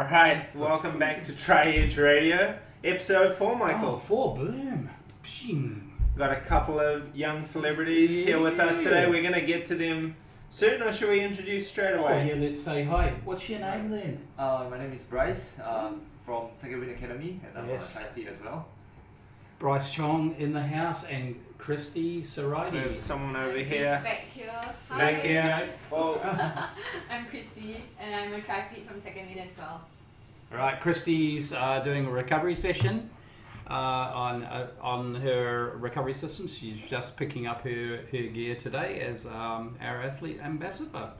Alright, welcome back to Tri-Edge Radio, episode 4, Michael. Oh, 4, boom. Pshing. Got a couple of young celebrities here with us today. We're going to get to them soon, or should we introduce straight away? Oh, yeah, let's say hi. What's your name then? My name is Bryce from Singapore Academy, and I'm a triathlete as well. Bryce Chong in the house and Christy Suriadi. There's someone over here. Back here. Hi. Back here. I'm Christy, and I'm a triathlete from second year as well. Alright, Christy's doing a recovery session on her recovery system. She's just picking up her gear today as our athlete ambassador.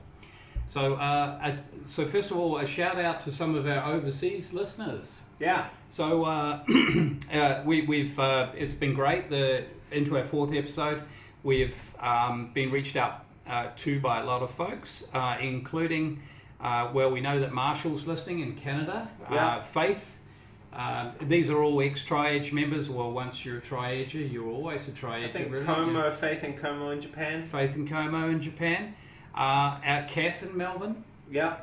So first of all, a shout out to some of our overseas listeners. Yeah. So we've it's been great. Into our 4th episode, we've been reached out to by a lot of folks, including we know that Marshall's listening in Canada. Yeah. Faith. These are all ex-Tri-Edge members. Well, once you're a Tri-Edger, you're always a Tri-Edger. I think really. Como, Faith in Como in Japan. Faith in Como in Japan. Our Kath in Melbourne. Yeah.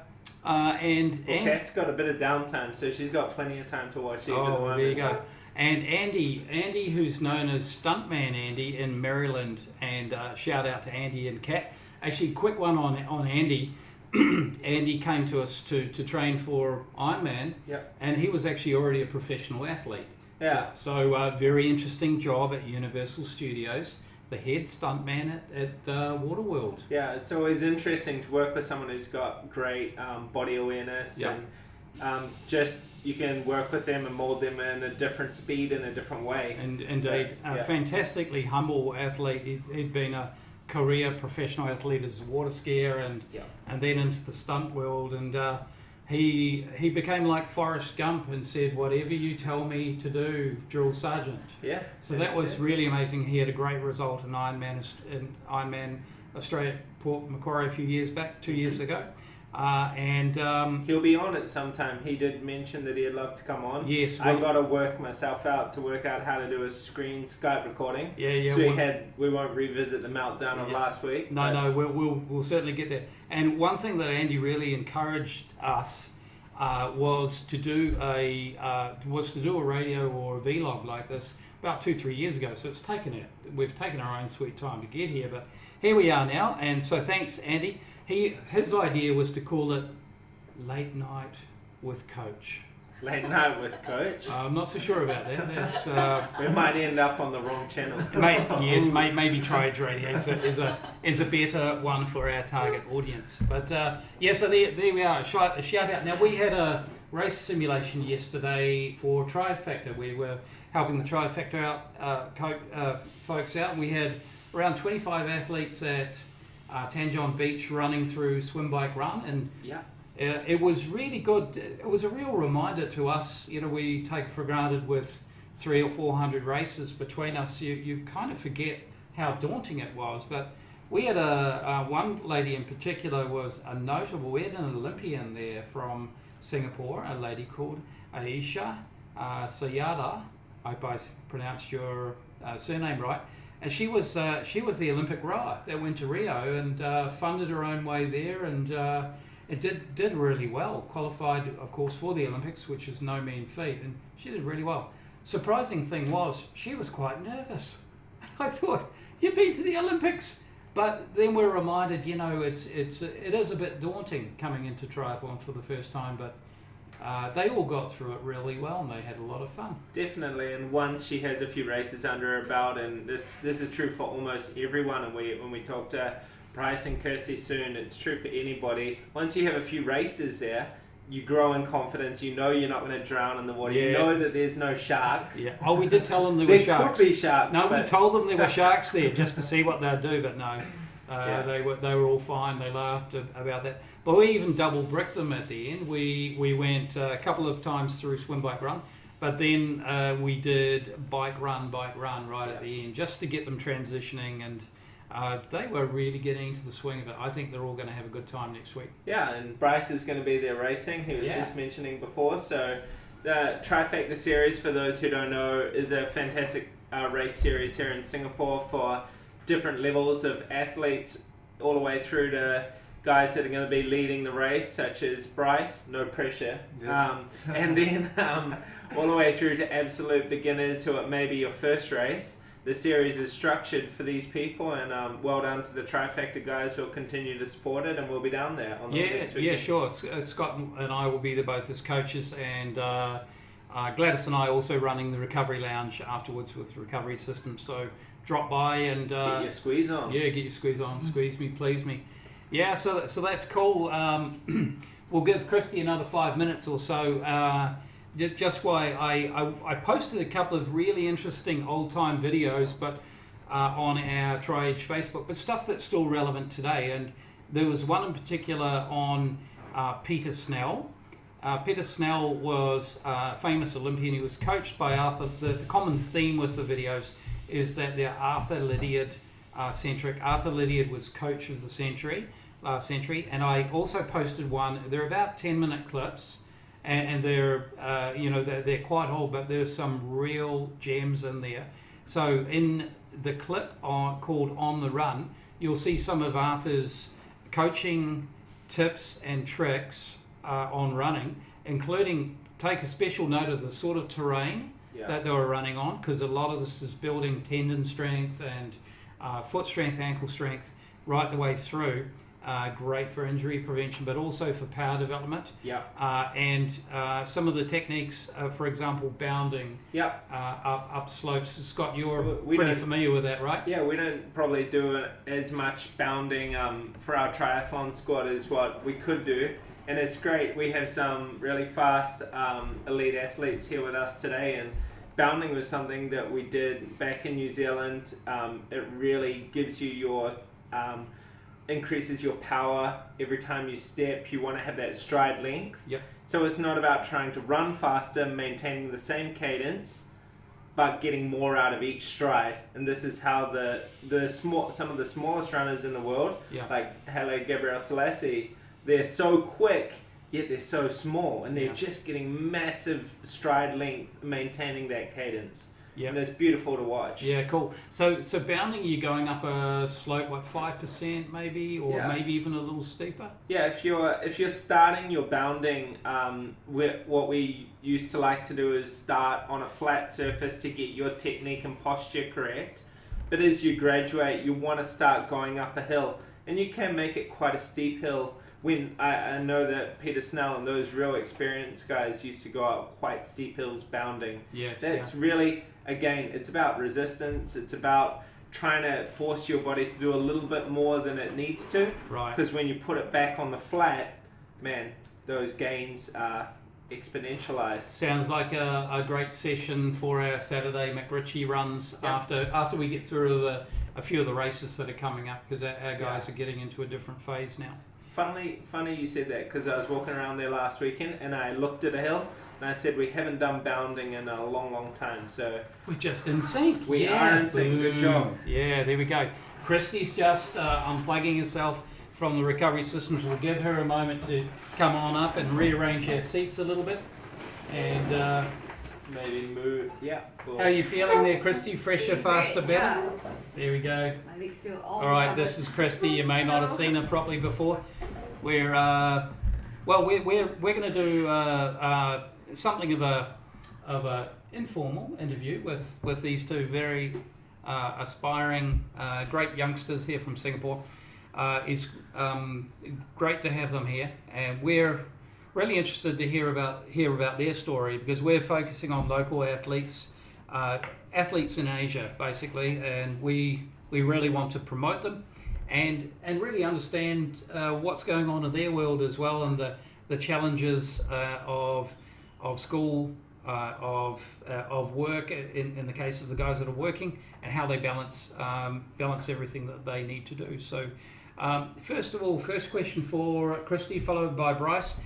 And Kath's got a bit of downtime, so she's got plenty of time to watch these at the moment. There you go. And Andy, who's known as Stuntman Andy in Maryland, and shout out to Andy and Kat. Actually, quick one on Andy. Andy came to us to train for Ironman, and he was actually already a professional athlete. Yeah. So very interesting job at Universal Studios, the head stuntman at Waterworld. Yeah, it's always interesting to work with someone who's got great body awareness and just you can work with them and mold them in a different speed in a different way. And indeed, a fantastically humble athlete. He'd been a career professional athlete as a water skier and then into the stunt world, and he became like Forrest Gump and said, "Whatever you tell me to do, drill sergeant." Yeah. So that was really amazing. He had a great result in Ironman Australia, Port Macquarie a few years back, 2 years ago. And he'll be on it sometime. He did mention that he'd love to come on. Yes, I got to work myself out to work out how to do a screen Skype recording. Yeah. So we won't revisit the meltdown of last week. No, we'll certainly get there. And one thing that Andy really encouraged us was to do a radio or a vlog like this about 2-3 years ago. So we've taken our own sweet time to get here, but here we are now. And so thanks, Andy. His idea was to call it Late Night with Coach. Late Night with Coach? I'm not so sure about that. That's, we might end up on the wrong channel. Maybe Tri-Edge Radio is a better one for our target audience. But so there we are, a shout out. Now, we had a race simulation yesterday for Trifecta. We were helping the Trifecta folks out, and we had around 25 athletes at Tanjong Beach running through swim, bike, run, and it was really good. It was a real reminder to us. We take for granted with 300 or 400 races between us. You kind of forget how daunting it was. But we had one lady in particular was a notable. We had an Olympian there from Singapore, a lady called Aisha Sayada. I hope I pronounced your surname right. And she was the Olympic rower that went to Rio and funded her own way there, and it did really well. Qualified, of course, for the Olympics, which is no mean feat, and she did really well. Surprising thing was she was quite nervous. I thought, you've been to the Olympics, but then we're reminded, it is a bit daunting coming into triathlon for the first time, but they all got through it really well, and they had a lot of fun. Definitely, and once she has a few races under her belt, and this is true for almost everyone, and when we talk to Bryce and Kirsty soon, it's true for anybody. Once you have a few races there, you grow in confidence. You know you're not going to drown in the water. You know that there's no sharks. Yeah. Oh, we did tell them there were sharks. There could be sharks. No, we told them there were sharks there just to see what they'd do, but no. They were all fine. They laughed about that. But we even double bricked them at the end. We went a couple of times through swim, bike, run, but then we did bike, run right at the end just to get them transitioning, and they were really getting into the swing of it. I think they're all going to have a good time next week. Yeah, and Bryce is going to be there racing. He was just mentioning before. So the Trifecta series, for those who don't know, is a fantastic race series here in Singapore for different levels of athletes, all the way through to guys that are going to be leading the race, such as Bryce, no pressure, and then all the way through to absolute beginners who it may be your first race. The series is structured for these people, and well done to the Trifecta guys. We'll continue to support it, and we'll be down there on the next weekend. Yeah, sure. Scott and I will be there both as coaches, and Gladys and I also running the recovery lounge afterwards with recovery systems. So drop by and get your squeeze on. Yeah, get your squeeze on. Squeeze me, please me. Yeah, so that's cool. We'll give Christy another 5 minutes or so. Just why I posted a couple of really interesting old time videos, but on our Tri-Edge Facebook, but stuff that's still relevant today. And there was one in particular on Peter Snell. Peter Snell was a famous Olympian. He was coached by Arthur. The common theme with the videos is that they're Arthur Lydiard centric. Arthur Lydiard was coach of the century last century, and I also posted one. They're about 10-minute clips, and they're they're quite old, but there's some real gems in there. So in the clip called On the Run, you'll see some of Arthur's coaching tips and tricks on running, including take a special note of the sort of terrain that they were running on, because a lot of this is building tendon strength and foot strength, ankle strength, right the way through. Great for injury prevention, but also for power development. And some of the techniques, for example, bounding up slopes. Scott, you're pretty familiar with that, right? Yeah, we don't probably do as much bounding for our triathlon squad as what we could do. And it's great. We have some really fast elite athletes here with us today, and bounding was something that we did back in New Zealand. It really gives you your increases your power every time you step. You want to have that stride length. So it's not about trying to run faster, maintaining the same cadence, but getting more out of each stride. And this is how some of the smallest runners in the world, like Haile Gabriel Selassie, they're so quick, yet they're so small, and they're just getting massive stride length, maintaining that cadence. And it's beautiful to watch. Yeah, cool. So bounding, you're going up a slope, what, 5% maybe, or maybe even a little steeper? Yeah, if you're starting your bounding, what we used to like to do is start on a flat surface to get your technique and posture correct. But as you graduate, you want to start going up a hill, and you can make it quite a steep hill. When I know that Peter Snell and those real experienced guys used to go up quite steep hills bounding. That's really, again, it's about resistance. It's about trying to force your body to do a little bit more than it needs to. Because when you put it back on the flat, man, those gains are exponentialized. Sounds like a great session for our Saturday McRitchie runs after we get through a few of the races that are coming up, because our guys are getting into a different phase now. Funny you said that, because I was walking around there last weekend and I looked at a hill and I said we haven't done bounding in a long time, so we're just in sync. We are in sync. Good job. Yeah, there we go. Christy's just unplugging herself from the recovery systems. We'll give her a moment to come on up and rearrange her seats a little bit, and maybe move. Cool. How are you feeling there, Christy? Fresher, faster, better? Yeah. There we go. My legs feel all right, this is Christy. You may not have seen her properly before. We're going to do something of a informal interview with these two very aspiring great youngsters here from Singapore. It's great to have them here, and we're really interested to hear about their story, because we're focusing on local athletes in Asia basically, and we really want to promote them and really understand what's going on in their world as well, and the challenges of school, of work in the case of the guys that are working, and how they balance everything that they need to do. So first of all, first question for Christy, followed by Bryce.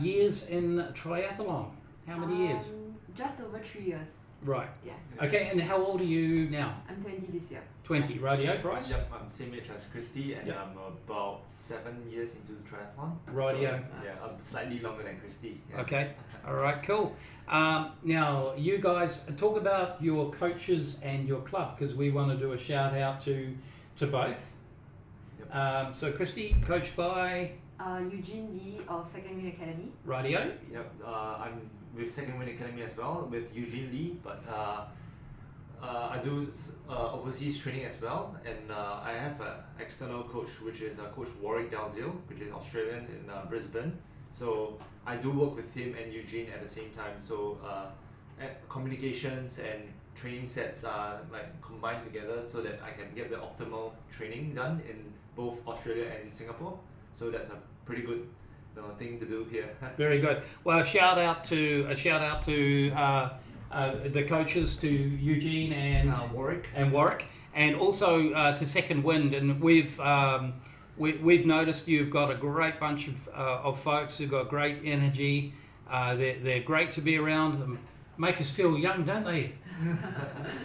Years in triathlon. How many years? Just over 3 years. Right. Yeah. Okay, and how old are you now? I'm 20 this year. 20. Radio, Bryce? Yep, I'm same age as Christy, and I'm about 7 years into the triathlon. Radio. So, I'm slightly longer than Christy. Yeah. Okay. All right, cool. Now, you guys, talk about your coaches and your club, because we want to do a shout out to both. So Christy, coached by Eugene Lee of Second Wind Academy. Radio. Yep, I'm with Second Wind Academy as well with Eugene Lee, but I do overseas training as well, and I have an external coach, which is Coach Warwick Dalziel, which is Australian in Brisbane. So I do work with him and Eugene at the same time. So communications and training sets are like combined together so that I can get the optimal training done in both Australia and Singapore. So that's a pretty good thing to do here. Very good. Well, a shout out to the coaches, to Eugene and Warwick. And also to Second Wind. And we've noticed you've got a great bunch of folks who've got great energy. They're great to be around. Make us feel young, don't they?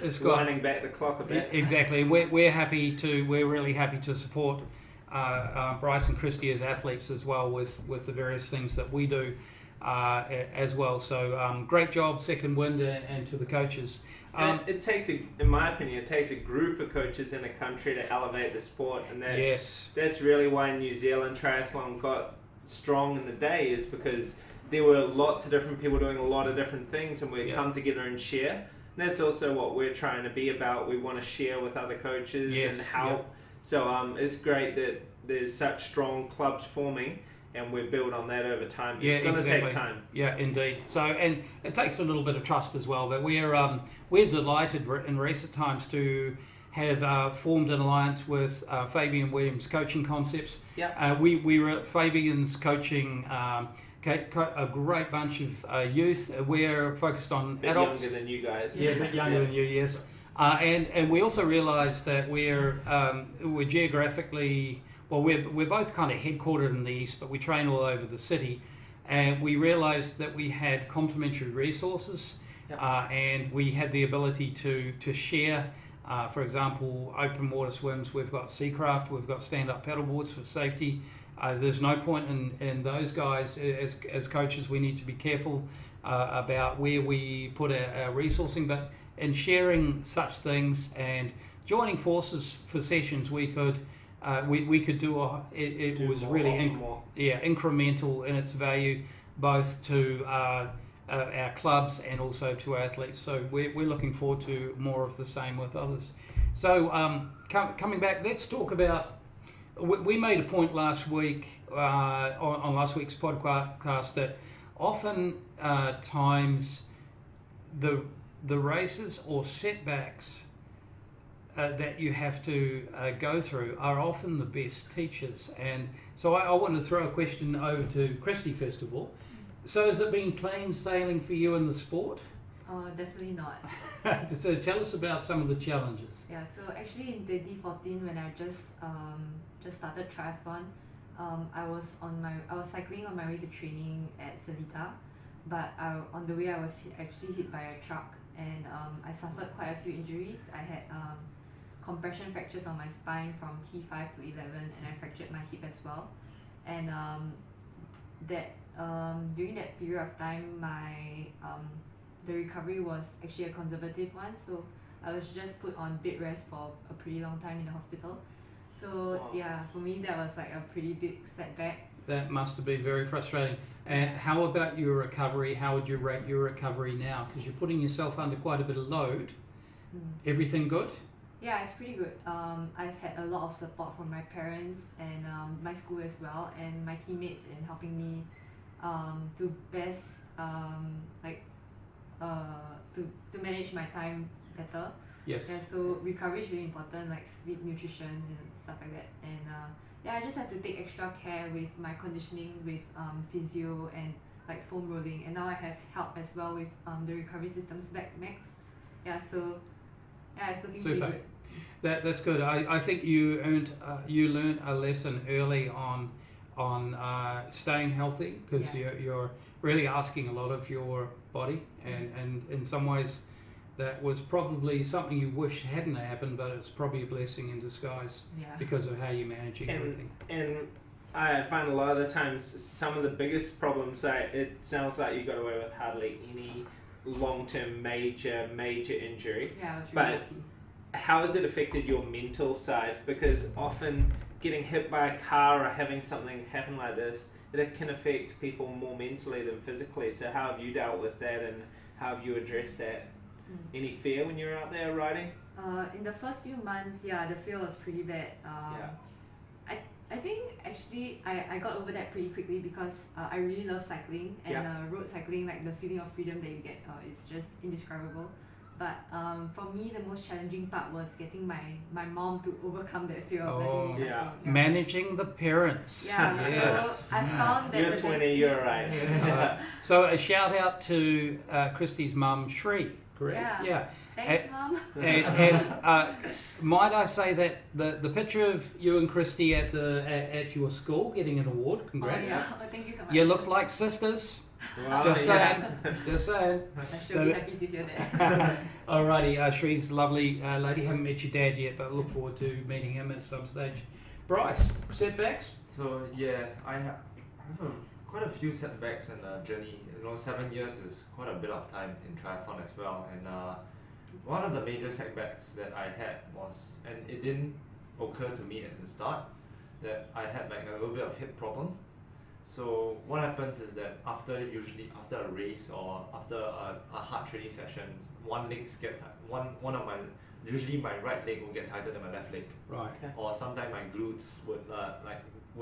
It's got Winding back the clock a bit. Exactly. We're really happy to support Bryce and Christy as athletes as well with the various things that we do as well. So great job, Second Wind, and to the coaches. It takes, in my opinion, it takes a group of coaches in a country to elevate the sport, and that's really why New Zealand triathlon got strong in the day, is because there were lots of different people doing a lot of different things, and we come together and share. And that's also what we're trying to be about. We want to share with other coaches and help. Yep. So it's great that there's such strong clubs forming, and we build on that over time. It's going to take time. Yeah, indeed. So, and it takes a little bit of trust as well. But we're delighted in recent times to have formed an alliance with Fabian Williams Coaching Concepts. Yeah. We were at Fabian's coaching. A great bunch of youth. We're focused on adults. Younger than you guys. Yeah, a bit younger than you, yes. And we also realised that we're geographically, well, we're both kind of headquartered in the east, but we train all over the city. And we realised that we had complementary resources, and we had the ability to share. For example, open water swims. We've got Seacraft. We've got stand-up paddleboards for safety. There's no point in those guys as coaches. We need to be careful about where we put our resourcing, but in sharing such things and joining forces for sessions, we could do it was really incremental in its value, both to our clubs and also to athletes. So we're looking forward to more of the same with others. So coming back, let's talk about. We made a point last week on last week's podcast that often times the races or setbacks that you have to go through are often the best teachers. And so I want to throw a question over to Christy first of all. So has it been plain sailing for you in the sport? Definitely not. So tell us about some of the challenges. Yeah, so actually in 2014 when I just started triathlon, I was cycling on my way to training at Seletar, but on the way I was actually hit by a truck, and I suffered quite a few injuries. I had compression fractures on my spine from T5 to 11, and I fractured my hip as well. And during that period of time, the recovery was actually a conservative one, so I was just put on bed rest for a pretty long time in the hospital. So for me that was like a pretty big setback. That must have been very frustrating. And how about your recovery? How would you rate your recovery now? Because you're putting yourself under quite a bit of load. Everything good? Yeah, it's pretty good. I've had a lot of support from my parents and my school as well, and my teammates in helping me to best to manage my time better. Yes. Yeah, so recovery is really important, like sleep, nutrition, and stuff like that. And I just have to take extra care with my conditioning, with physio and like foam rolling. And now I have help as well with the recovery systems back Max. Yeah, so it's looking Super. pretty good. That's good. I think you learned a lesson early on staying healthy, because you're really asking a lot of your body, and in some ways that was probably something you wish hadn't happened, but it's probably a blessing in disguise because of how you're managing everything. And I find a lot of the times some of the biggest problems, it sounds like you got away with hardly any long-term major injury. Yeah, I was really but lucky. how has it affected your mental side? Because often getting hit by a car or having something happen like this, it can affect people more mentally than physically. So how have you dealt with that, and how have you addressed that? Any fear when you're out there riding? In the first few months, yeah, the fear was pretty bad. I think actually I got over that pretty quickly because I really love cycling, and road cycling, like the feeling of freedom that you get, is just indescribable. But for me, the most challenging part was getting my mom to overcome that fear of letting me cycle. Yeah. Managing the parents. Yeah, Yes. so I found that You're 20, you're right. So a shout out to Christy's mum, Shri, correct? Yeah. Thanks, Mum. And might I say that the picture of you and Christy at your school getting an award, congrats. Thank you so much. You look like sisters. Wow, Just saying. Just saying. I should be happy to hear that. Alrighty, Shree's a lovely lady. Haven't met your dad yet, but look forward to meeting him at some stage. Bryce, setbacks? So yeah, I have quite a few setbacks in the journey. 7 years is quite a bit of time in triathlon as well. And one of the major setbacks that I had was, and it didn't occur to me at the start, that I had like a little bit of hip problem. So what happens is that usually after a race or after a hard training session, usually my right leg will get tighter than my left leg. Right. Or sometimes my glutes would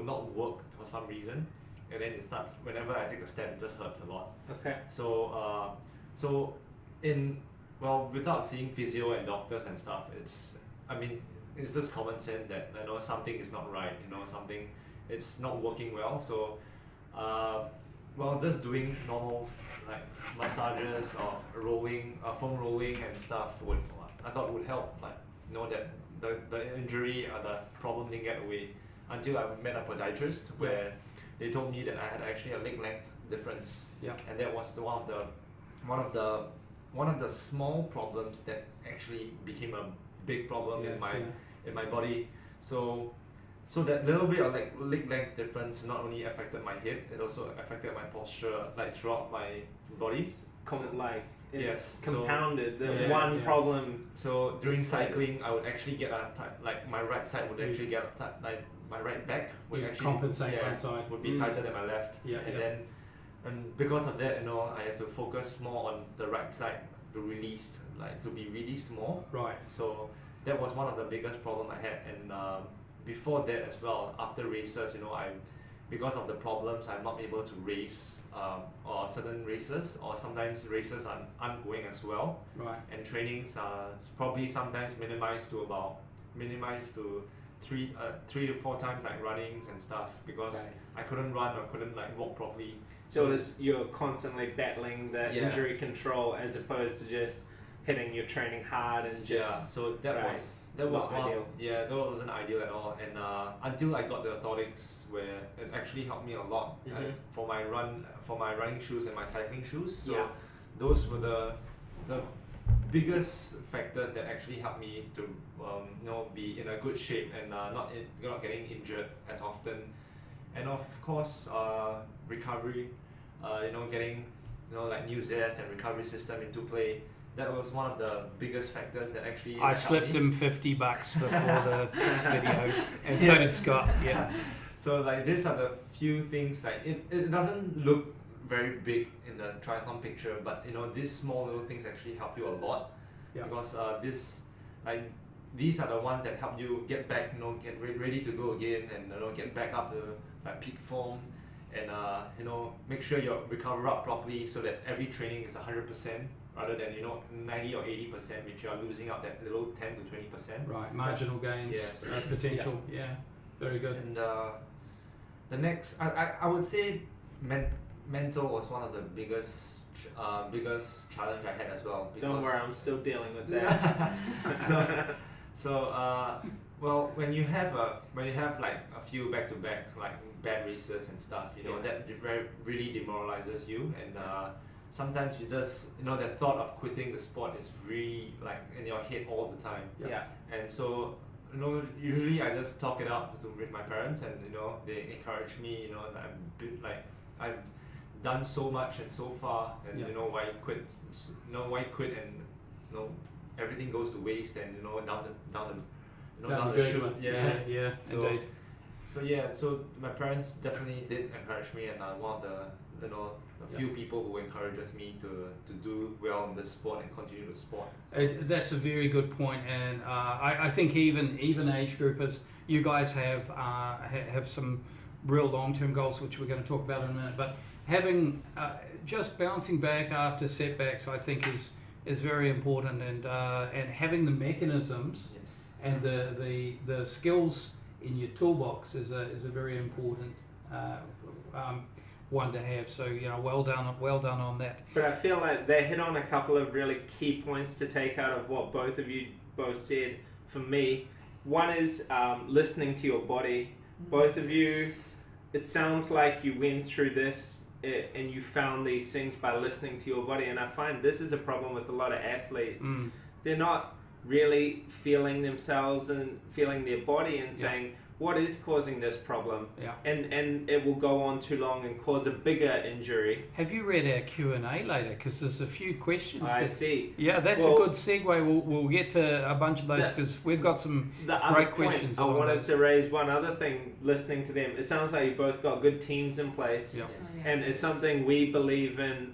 not work for some reason, and then it starts whenever I take a step, it just hurts a lot. Okay. So without seeing physio and doctors and stuff, it's just common sense that something is not right. Something it's not working well. So just doing normal like massages or rolling, foam rolling and stuff I thought would help. That the injury or the problem didn't get away until I met a podiatrist where they told me that I had actually a leg length difference. Yeah. And that was one of the small problems that actually became a big problem in my body. So that little bit of leg length difference not only affected my hip, it also affected my posture throughout my body. Compounded problem. So during cycling, I would actually get my right side would actually get my right back would actually compensate one side would be tighter than my left. And because of that, I had to focus more on the right side to be released more. Right. So that was one of the biggest problem I had. And before that as well, after races, because of the problems, I'm not able to race or certain races, or sometimes races are ongoing as well. Right. And trainings are probably sometimes minimized to 3 to 4 times runnings and stuff, because I couldn't run or couldn't walk properly. So you're constantly battling the injury control as opposed to just hitting your training hard and just so that was ideal. That wasn't ideal at all. And until I got the orthotics, where it actually helped me a lot for my running shoes and my cycling shoes. So those were the biggest factors that actually helped me to be in a good shape and not getting injured as often. And of course, recovery, getting new zest and recovery system into play. That was one of the biggest factors that actually I slipped him $50 before the video, and so did Scott. Yeah. So these are the few things. It doesn't look very big in the triathlon picture, but these small little things actually help you a lot. Because these are the ones that help you get back, get ready to go again, and get back up to peak form, and make sure you recover up properly so that every training is 100%. Rather than 90 or 80%, which you are losing out that little 10 to 20%. Right, marginal gains, potential. Yeah, very good. And the next, I would say, mental was one of the biggest challenge I had as well. Don't worry, I'm still dealing with that. Well, when you have a few back to backs bad races and stuff, that really demoralizes you, and sometimes you just the thought of quitting the sport is really in your head all the time. And so usually I just talk it out with my parents, and they encourage me. I've done so much and so far, and why quit? Why quit? And everything goes to waste, and down the chute. Yeah. So Indeed. So yeah, so my parents definitely did encourage me, and I'm one of the few people who encourages me to do well in this sport and continue the sport. That's a very good point, and I think even age groupers, you guys have some real long-term goals, which we're going to talk about in a minute. But having just bouncing back after setbacks, I think is very important, and having the mechanisms and the skills in your toolbox is a very important one to have. So well done on that. But I feel like they hit on a couple of really key points to take out of what both of you said. For me, one is listening to your body. Both of you, it sounds like you went through this and you found these things by listening to your body, and I find this is a problem with a lot of athletes. They're not really feeling themselves and feeling their body and saying, what is causing this problem? And it will go on too long and cause a bigger injury. Have you read our Q&A later? Because there's a few questions. I see. Yeah, that's a good segue. We'll get to a bunch of those because we've got some great questions. I wanted to raise one other thing listening to them. It sounds like you both got good teams in place. And it's something we believe in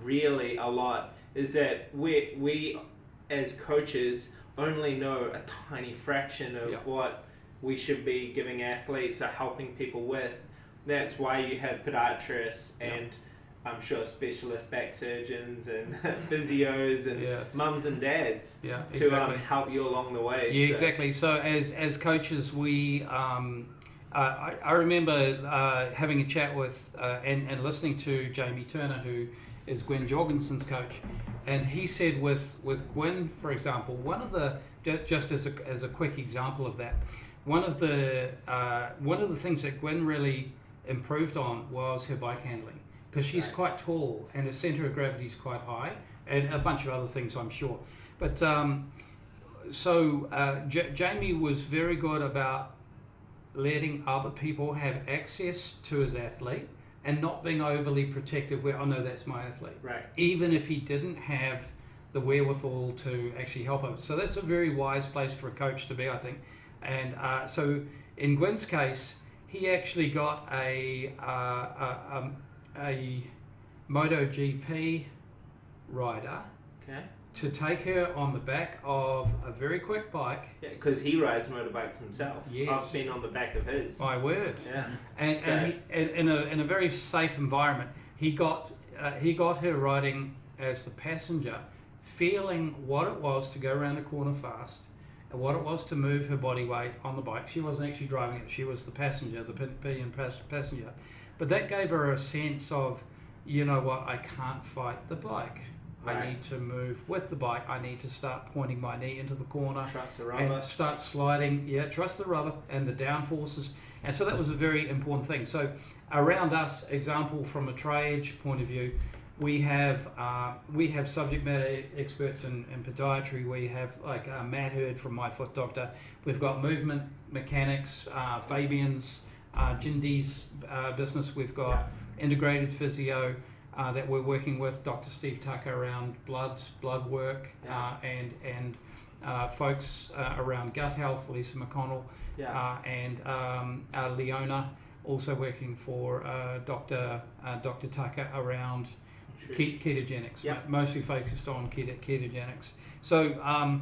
really a lot, is that we as coaches only know a tiny fraction of what we should be giving athletes or helping people with. That's why you have podiatrists and I'm sure specialist back surgeons and physios and mums and dads to help you along the way. Yeah, exactly. So as coaches, we I remember having a chat with and listening to Jamie Turner, who is Gwen Jorgensen's coach, and he said with Gwen, for example, one of the just as a quick example of that, one of the things that Gwen really improved on was her bike handling, because she's quite tall and her centre of gravity is quite high, and a bunch of other things, I'm sure. But Jamie was very good about letting other people have access to his athlete and not being overly protective where, oh no, that's my athlete. Right. Even if he didn't have the wherewithal to actually help him. So that's a very wise place for a coach to be, I think. And so in Gwen's case, he actually got a MotoGP rider to take her on the back of a very quick bike. Yeah, because he rides motorbikes himself. Yes. I've been on the back of his. My word. Yeah. And in a very safe environment, he got her riding as the passenger, feeling what it was to go around a corner fast, and what it was to move her body weight on the bike. She wasn't actually driving it; she was the passenger, the pillion passenger. But that gave her a sense of, you know what, I can't fight the bike. Right. I need to move with the bike. I need to start pointing my knee into the corner. Trust the rubber. And start sliding. Yeah, trust the rubber and the downforces. And so that was a very important thing. So around us, example from a triage point of view, we have subject matter experts in podiatry. We have like Matt Hurd from My Foot Doctor. We've got movement mechanics, Fabian's, Jindy's business. We've got integrated physio that we're working with, Dr. Steve Tucker around blood work, and folks around gut health, Lisa McConnell, and Leona, also working for Dr. Tucker around ketogenics, mostly focused on ketogenics. So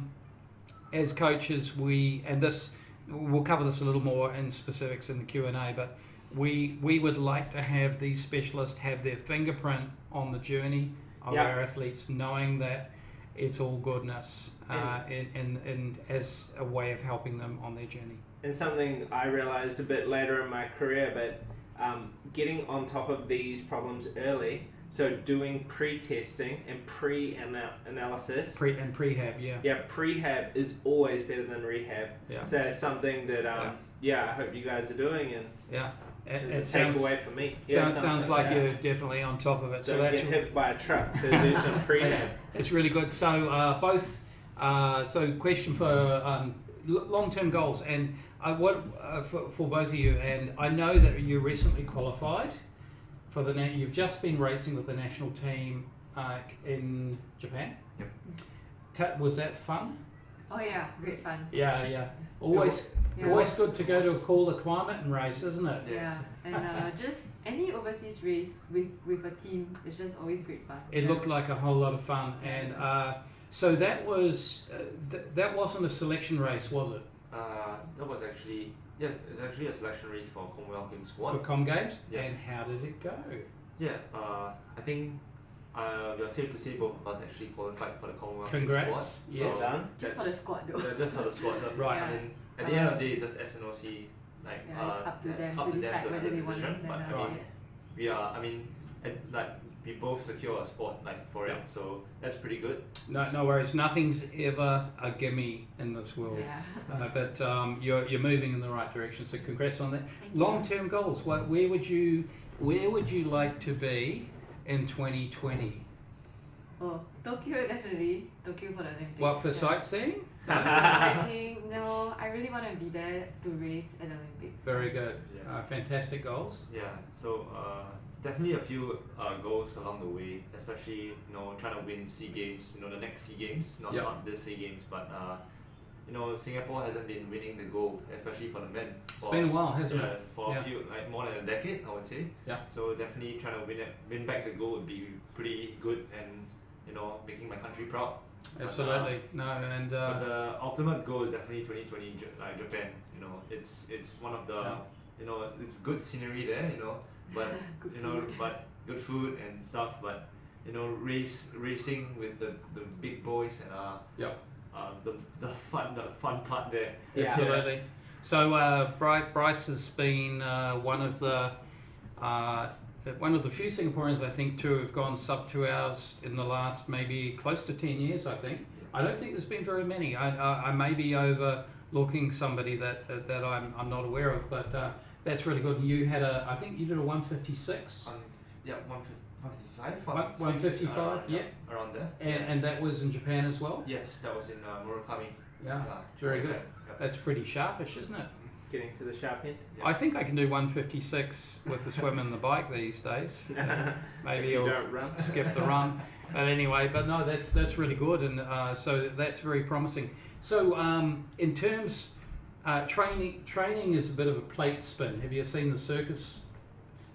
as coaches, we'll cover this a little more in specifics in the Q&A, but we would like to have these specialists have their fingerprint on the journey of our athletes, knowing that it's all goodness, and as a way of helping them on their journey. And something I realized a bit later in my career, but getting on top of these problems early, so doing pre-testing and pre-analysis. Prehab, prehab is always better than rehab. Yeah. So it's something that I hope you guys are doing, and it's a takeaway for me. Sounds like you're definitely on top of it. Don't get hit by a truck to do some prehab. It's really good. So so question for long-term goals, and for both of you, and I know that you recently qualified for you've just been racing with the national team in Japan. Yep. Was that fun? Oh yeah, great fun. Yeah. Always good to go to a cooler climate and race, isn't it? Yeah, and just any overseas race with a team, it's just always great fun. It looked like a whole lot of fun, and so that was that wasn't a selection race, was it? That was actually it's actually a selection race for Commonwealth Games squad. For Com Games, Yeah. and how did it go? Yeah, I think we are safe to say both of us actually qualified for the Commonwealth Games Congrats. squad. Yes. So Done. Just for the squad though. that's for the squad. Right. I mean, at the end of the day, it's just SNOC. Like, Yeah, it's up to them up to to them decide to whether have they a want to decision. send But us I mean, yet. we are. I mean, we both secure a spot for it, so that's pretty good. No worries. Nothing's ever a gimme in this world. Yeah. But you're moving in the right direction. So congrats on that. Thank you. Long-term goals. Where would you like to be in 2020? Oh, Tokyo definitely. Tokyo for the Olympics. What, for yeah. sightseeing? Sightseeing? No, I really want to be there to race at the Olympics. Very good. Yeah. Fantastic goals. Yeah. So definitely a few goals along the way, especially trying to win SEA Games. The next SEA Games, Yep. not this SEA Games, but Singapore hasn't been winning the gold, especially for the men. It's been a while, hasn't it? For Yeah. a few, like more than a decade, I would say. Yeah. So definitely trying to win back the gold would be pretty good, and making my country proud. Absolutely. No, and But the ultimate goal is definitely 2020 Japan. It's one of the it's good scenery there. But Good food. but good food and stuff. But racing with the big boys and Yep. the fun part there. Yeah. Absolutely. So Bryce has been one of the few Singaporeans, I think, to have gone sub 2 hours in the last maybe close to 10 years, I think. I don't think there's been very many. I may be overlooking somebody that I'm not aware of, but that's really good. And you had I think you did a 156. 155. 155, yeah. Around there. And that was in Japan as well? Yes, that was in Murakami. Yeah, very good. Japan. Yeah. That's pretty sharpish, isn't it? Getting to the sharp end. Yeah. I think I can do 156 with the swim and the bike these days. Maybe If you I'll don't run. skip the run. But anyway, but no, that's really good, and so that's very promising. So in terms training is a bit of a plate spin. Have you seen the Circus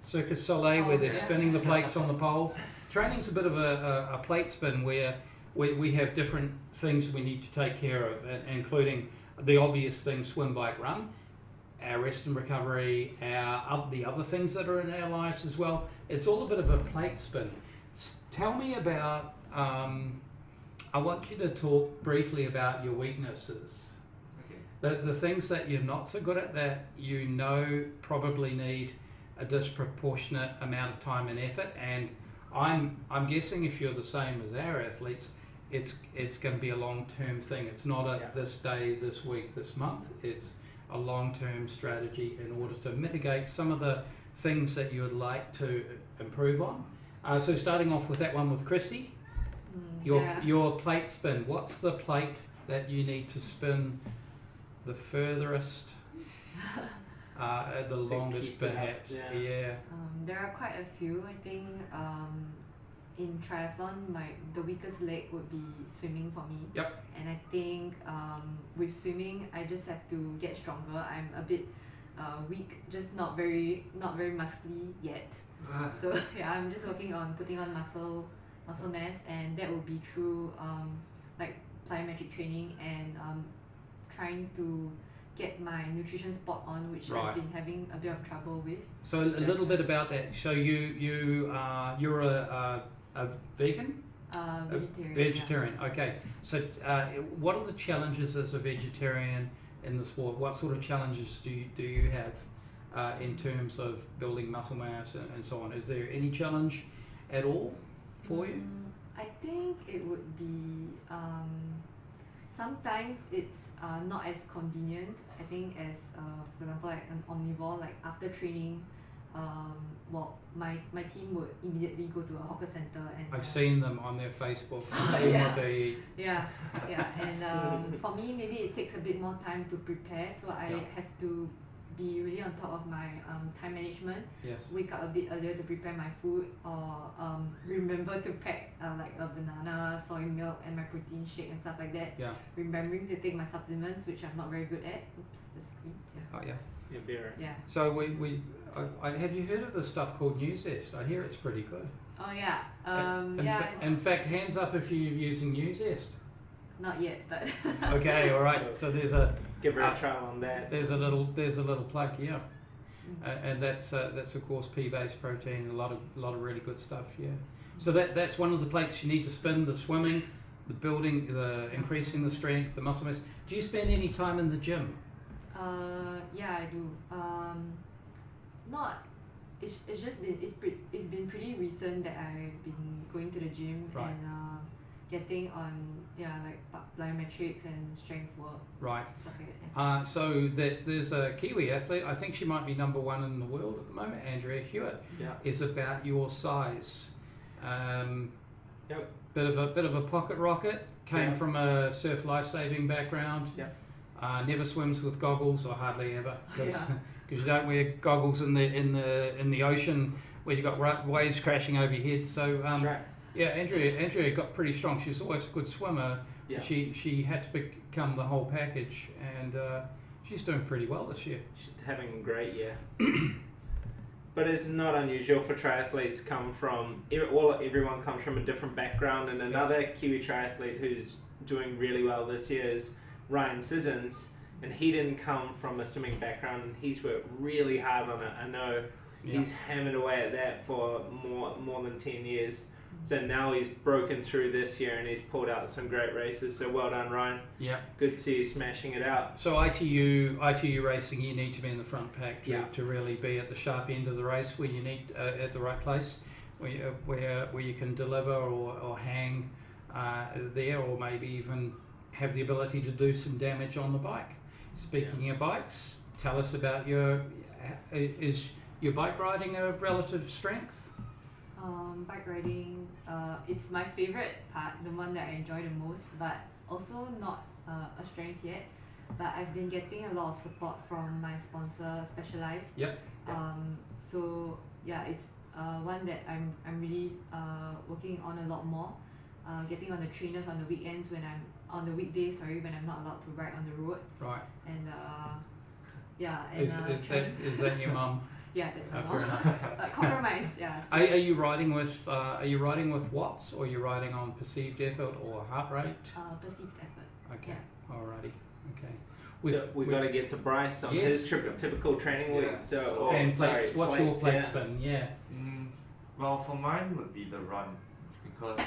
Soleil where they're yes. spinning the plates on the poles? Training's a bit of a plate spin where we have different things we need to take care of, including the obvious things: swim, bike, run. Our rest and recovery, the other things that are in our lives as well. It's all a bit of a plate spin. Tell me about, I want you to talk briefly about your weaknesses. Okay. The things that you're not so good at that probably need a disproportionate amount of time and effort. And I'm guessing if you're the same as our athletes, it's going to be a long-term thing. It's not a this day, this week, this month. It's a long-term strategy in order to mitigate some of the things that you would like to improve on. So starting off with that one with Christy, your plate spin. What's the plate that you need to spin the furthest, the longest keep it up, perhaps? yeah. There are quite a few. I think in triathlon, the weakest leg would be swimming for me. Yep. And I think with swimming, I just have to get stronger. I'm a bit weak, just not very muscly yet. So yeah, I'm just working on putting on muscle mass, and that will be through like plyometric training and trying to get my nutrition spot on, which Right. I've been having a bit of trouble with. So a little bit about that. So you're a vegan? Vegetarian. Vegetarian. Okay. So what are the challenges as a vegetarian in the sport? What sort of challenges do you have in terms of building muscle mass and so on? Is there any challenge at all for you? I think it would be sometimes it's not as convenient. I think as for example like an omnivore, like after training, my team would immediately go to a hawker center and I've seen them on their Facebook. I've seen what they eat. yeah, and for me maybe it takes a bit more time to prepare, so I have to be really on top of my time management. Yes. Wake up a bit earlier to prepare my food, or remember to pack like a banana, soy milk, and my protein shake and stuff like that. Yeah. Remembering to take my supplements, which I'm not very good at. Oops, the screen. Yeah. Oh yeah. Yeah, Vera. Yeah. So I have you heard of this stuff called New Zest? I hear it's pretty good. Oh yeah. In fact, hands up if you're using New Zest. Not yet, but. Okay, all right. So there's a Give her a trial on that. there's a little plug, yeah, and that's of course pea-based protein, a lot of really good stuff, yeah. So that's one of the plates you need to spin: the swimming, the building, the increasing the strength, the muscle mass. Do you spend any time in the gym? Yeah, I do. Not. It's been pretty recent that I've been going to the gym Right. and getting on like plyometrics and strength work, Right. stuff like that. Yeah. So there's a Kiwi athlete. I think she might be number one in the world at the moment. Andrea Hewitt Yeah. is about your size. Yep. Bit of a pocket rocket. Came Yeah. from a surf life-saving background. Yeah. Never swims with goggles, or hardly ever, because Yeah. you don't wear goggles in the ocean where you got waves crashing over your head. So That's right. yeah, Andrea got pretty strong. She's always a good swimmer. Yeah. She had to become the whole package, and she's doing pretty well this year. She's having a great year. But it's not unusual for triathletes everyone comes from a different background, and another Kiwi triathlete who's doing really well this year is Ryan Sissons, and he didn't come from a swimming background, and he's worked really hard on it. I know he's hammered away at that for more than 10 years. So now he's broken through this year and he's pulled out some great races. So well done, Ryan. Yeah. Good to see you smashing it out. So ITU racing, you need to be in the front pack Yeah. to really be at the sharp end of the race, where you need at the right place, where you can deliver or hang there, or maybe even have the ability to do some damage on the bike. Speaking of bikes, tell us about is your bike riding a relative strength? Bike riding, it's my favorite part, the one that I enjoy the most, but also not a strength yet. But I've been getting a lot of support from my sponsor, Specialized. Yep. So yeah, it's one that I'm really working on a lot more. Getting on the trainers on the weekends when I'm on the weekdays. When I'm not allowed to ride on the road. Right. And yeah. And, Is that your mum? Yeah, that's my Fair mom. enough. Compromise, yeah. So Are you riding with watts, or are you riding on perceived effort or heart rate? perceived effort. Okay. Yeah. Alrighty. Okay. So we've got to get to Bryce on his typical training week. Yeah. And plates. What's your plate yeah. spin? Yeah. Well, for mine would be the run, because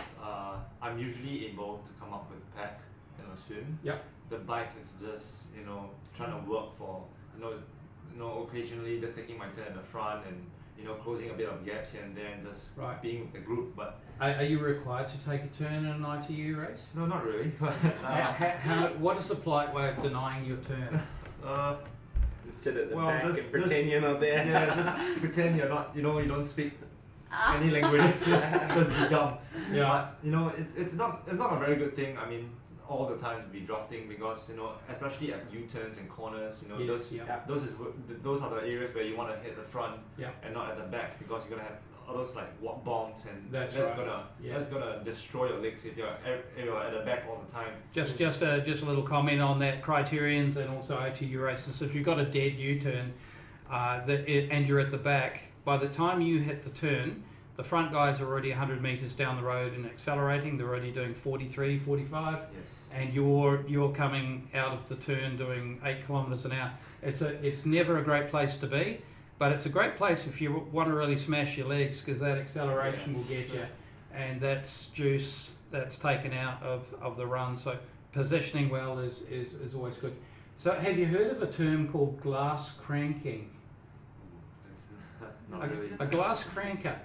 I'm usually able to come up with a pack and a swim. Yep. The bike is just trying to work for occasionally just taking my turn at the front and closing a bit of gaps here and there and just Right. being with the group. But Are you required to take a turn in an ITU race? no, not really. What is the polite way of denying your turn? Sit at the Well, back just- and pretend just- you're not there. Yeah, just pretend you're not. You don't speak any languages. just be dumb. Yeah. But it's not a very good thing. I mean, all the time to be drafting, because especially at U-turns and corners, Yes, yeah. those are the areas where you want to hit the front Yeah. and not at the back, because you're gonna have all those like walk bombs, and That's that's right. gonna destroy your legs if you're at the back all the time. Just a little comment on that criterions and also ITU races. If you've got a dead U-turn and you're at the back, by the time you hit the turn, the front guys are already 100 meters down the road and accelerating. They're already doing 43, 45, Yes. and you're coming out of the turn doing 8 kilometers an hour. It's never a great place to be, but it's a great place if you want to really smash your legs, because that acceleration will get you, and that's juice that's taken out of the run. So positioning well is always good. So have you heard of a term called glass cranking? Not really. A glass cranker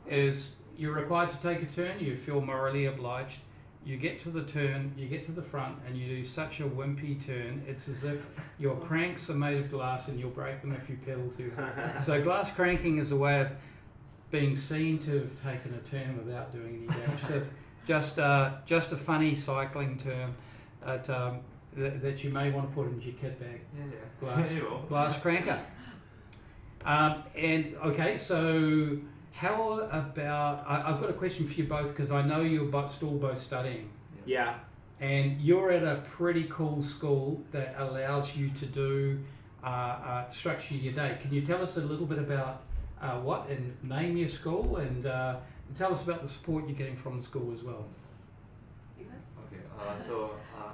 is you're required to take a turn, you feel morally obliged, you get to the turn, you get to the front, and you do such a wimpy turn, it's as if your cranks are made of glass and you'll break them if you pedal too hard. So glass cranking is a way of being seen to have taken a turn without doing any damage. Just a funny cycling term. that you may want to put into your kit bag. Yeah. Glass cranker. And okay, so how about I've got a question for you both because I know you're still both studying. Yeah. And you're at a pretty cool school that allows you to do structure your day. Can you tell us a little bit about what and name your school and tell us about the support you're getting from the school as well? Okay.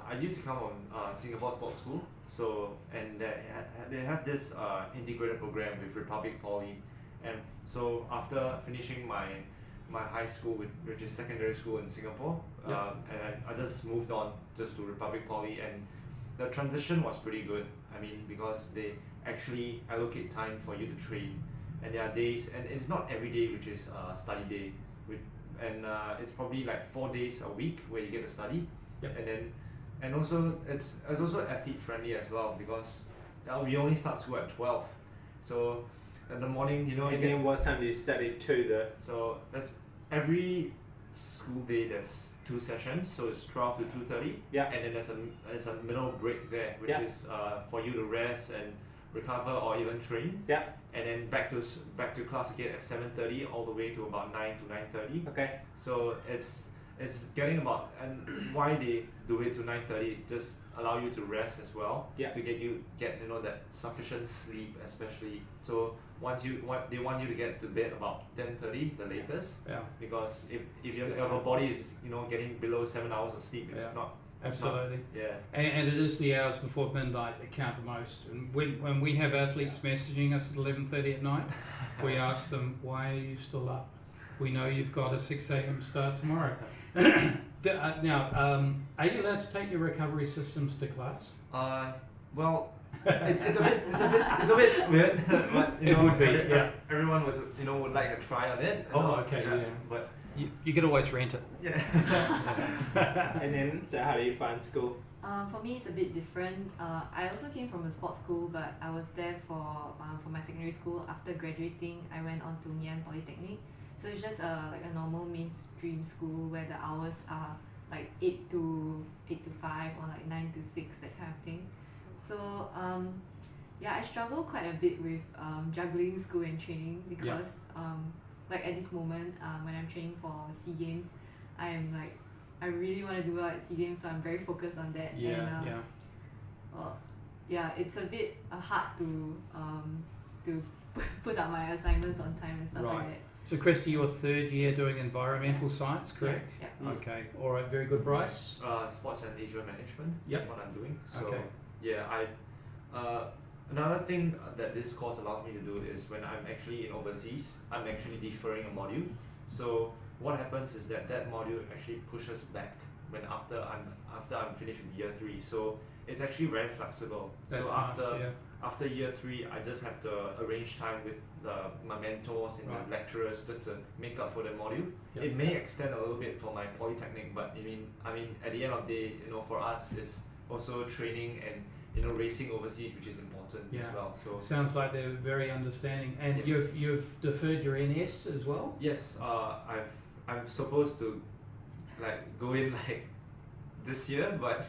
I used to come on Singapore Sports School. So and they have this integrated program with Republic Poly, and so after finishing my high school, which is secondary school in Singapore, and I just moved on just to Republic Poly, and the transition was pretty good. I mean, because they actually allocate time for you to train, and there are days, and it's not every day which is study day, and it's probably like 4 days a week where you get to study, and also it's also athlete friendly as well because we only start school at 12, so in the morning, you know. And then what time do you study to though? So that's every school day. There's 2 sessions, so it's 12 to 2:30. Yeah. And then there's a middle break there, which is for you to rest and recover or even train. Yeah. And then back to class again at 7:30 all the way to about 9 to 9:30. Okay. So it's getting about, and why they do it to 9:30 is just allow you to rest as well. Yeah. To get that sufficient sleep, especially. So they want you to get to bed about 10:30 the latest. Yeah. Because if your body is getting below 7 hours of sleep, it's not. Absolutely. Yeah. And it is the hours before midnight that count the most. And when we have athletes messaging us at 11:30 at night, we ask them, why are you still up? We know you've got a 6 a.m. start tomorrow. Now, are you allowed to take your recovery systems to class? Well, it's a bit weird, but it would be. Everyone would like to try on it. Okay, yeah. But you could always rent it. yes. And then, so how do you find school? For me, it's a bit different. I also came from a sports school, but I was there for my secondary school. After graduating, I went on to Ngee Ann Polytechnic. So it's just like a normal mainstream school where the hours are like 8 to 5 or like 9 to 6, that kind of thing. So I struggle quite a bit with juggling school and training because like at this moment when I'm training for SEA Games, I really want to do well at SEA Games, so I'm very focused on that. It's a bit hard to put up my assignments on time and stuff like that. So Christy, you're 3rd year doing environmental science, correct? Yeah. Okay. All right. Very good, Bryce. Sports and leisure management. Yep. That's what I'm doing. So Okay. Another thing that this course allows me to do is when I'm actually in overseas, I'm actually deferring a module. So what happens is that module actually pushes back when after I'm finished with year 3. So it's actually very flexible. That's so nice, after year 3, I just have to arrange time with my mentors and the lecturers just to make up for the module. Yep. It may extend a little bit for my polytechnic, but I mean at the end of the day, for us, it's also training and racing overseas, which is important as well. So sounds like they're very understanding. And yes. you've deferred your NS as well? Yes, I'm supposed to go in this year, but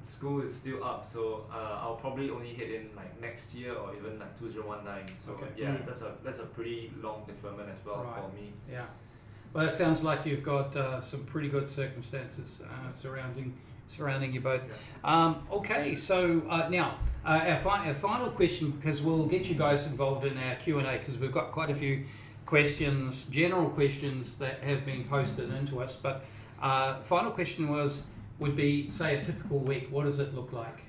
school is still up, so I'll probably only hit in next year or even 2019. So that's a pretty long deferment as well for me. Yeah. Well, it sounds like you've got some pretty good circumstances surrounding you both. Yeah. Okay, so now our final question, because we'll get you guys involved in our Q&A, because we've got quite a few questions, general questions that have been posted into us. But final question would be, say, a typical week. What does it look like?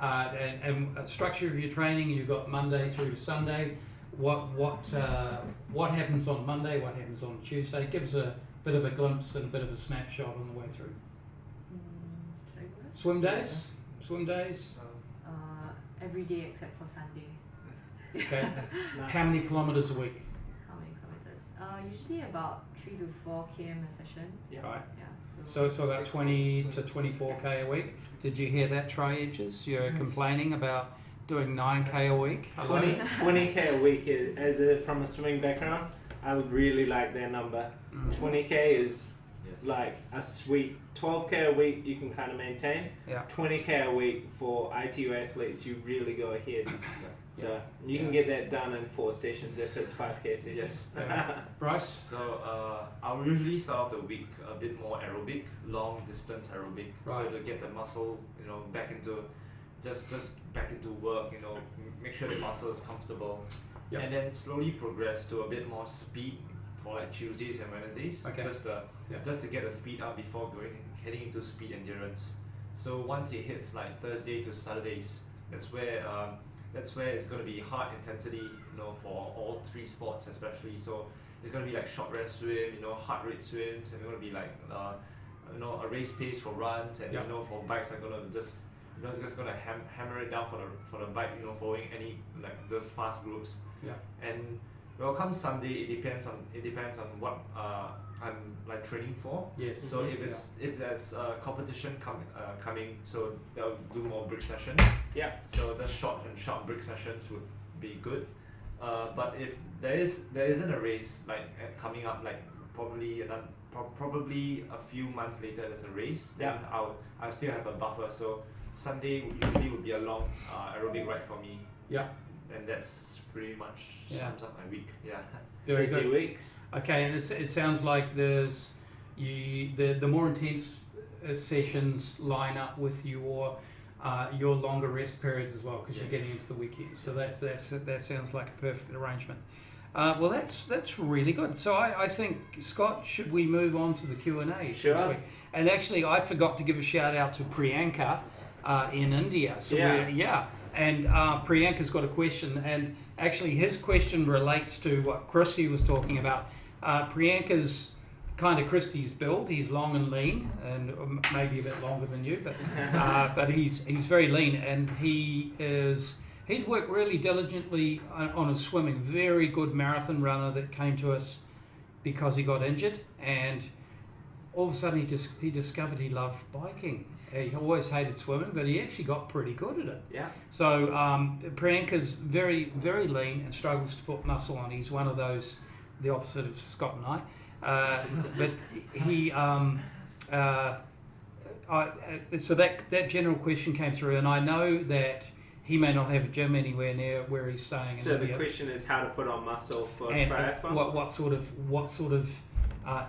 And structure of your training. You've got Monday through to Sunday. What happens on Monday? What happens on Tuesday? Give us a bit of a glimpse and a bit of a snapshot on the way through. Swim days. Every day except for Sunday. Okay. Nice. How many kilometers a week? How many kilometers? Usually about 3 to 4 km a session. Yeah. Right. Yeah. So about 6 20 miles, to 24k a week. Did you hear that, Tri-Edges? You're complaining about doing 9k a week. 20k a week from a swimming background. I would really like that number. 20k is like a sweet 12k a week you can kind of maintain. Yeah. 20k a week for ITU athletes, you really go ahead. So you can get that done in 4 sessions if it's 5k sessions. Yes. Bryce? So I'll usually start off the week a bit more aerobic, long distance aerobic, so to get the muscle, back into just back into work, make sure the muscle is comfortable, and then slowly progress to a bit more speed for like Tuesdays and Wednesdays, just to get the speed up before heading into speed endurance. So once it hits like Thursday to Saturdays, that's where it's going to be hard intensity, for all 3 sports especially. So it's going to be like short rest swim, heart rate swims, and it's going to be like a race pace for runs, and for bikes I'm going to just going to hammer it down for the bike, following any like those fast groups. And well, come Sunday, it depends on what I'm like training for. Yes. So if there's competition coming, so they'll do more brick sessions. So just short brick sessions would be good. But if there isn't a race like coming up, like probably a few months later there's a race, then I'll still have a buffer. So Sunday usually would be a long aerobic ride for me. And that's pretty much sums up my week. Very Busy good. weeks. Okay, and it sounds like there's the more intense sessions line up with your longer rest periods as well, because you're getting into the weekend. So that sounds like a perfect arrangement. Well, that's really good. So I think, Scott, should we move on to the Q&A? Sure. This week? And actually, I forgot to give a shout out to Priyanka in India. So and Priyanka's got a question, and actually his question relates to what Christy was talking about. Priyanka's kind of Christy's build. He's long and lean, and maybe a bit longer than you, but he's very lean, and he's worked really diligently on his swimming. Very good marathon runner that came to us because he got injured, and all of a sudden he discovered he loved biking. He always hated swimming, but he actually got pretty good at it. So Priyanka's very, very lean and struggles to put muscle on. He's one of those, the opposite of Scott and I. But he, so that general question came through, and I know that he may not have a gym anywhere near where he's staying. So the question is how to put on muscle for and triathlon. What sort of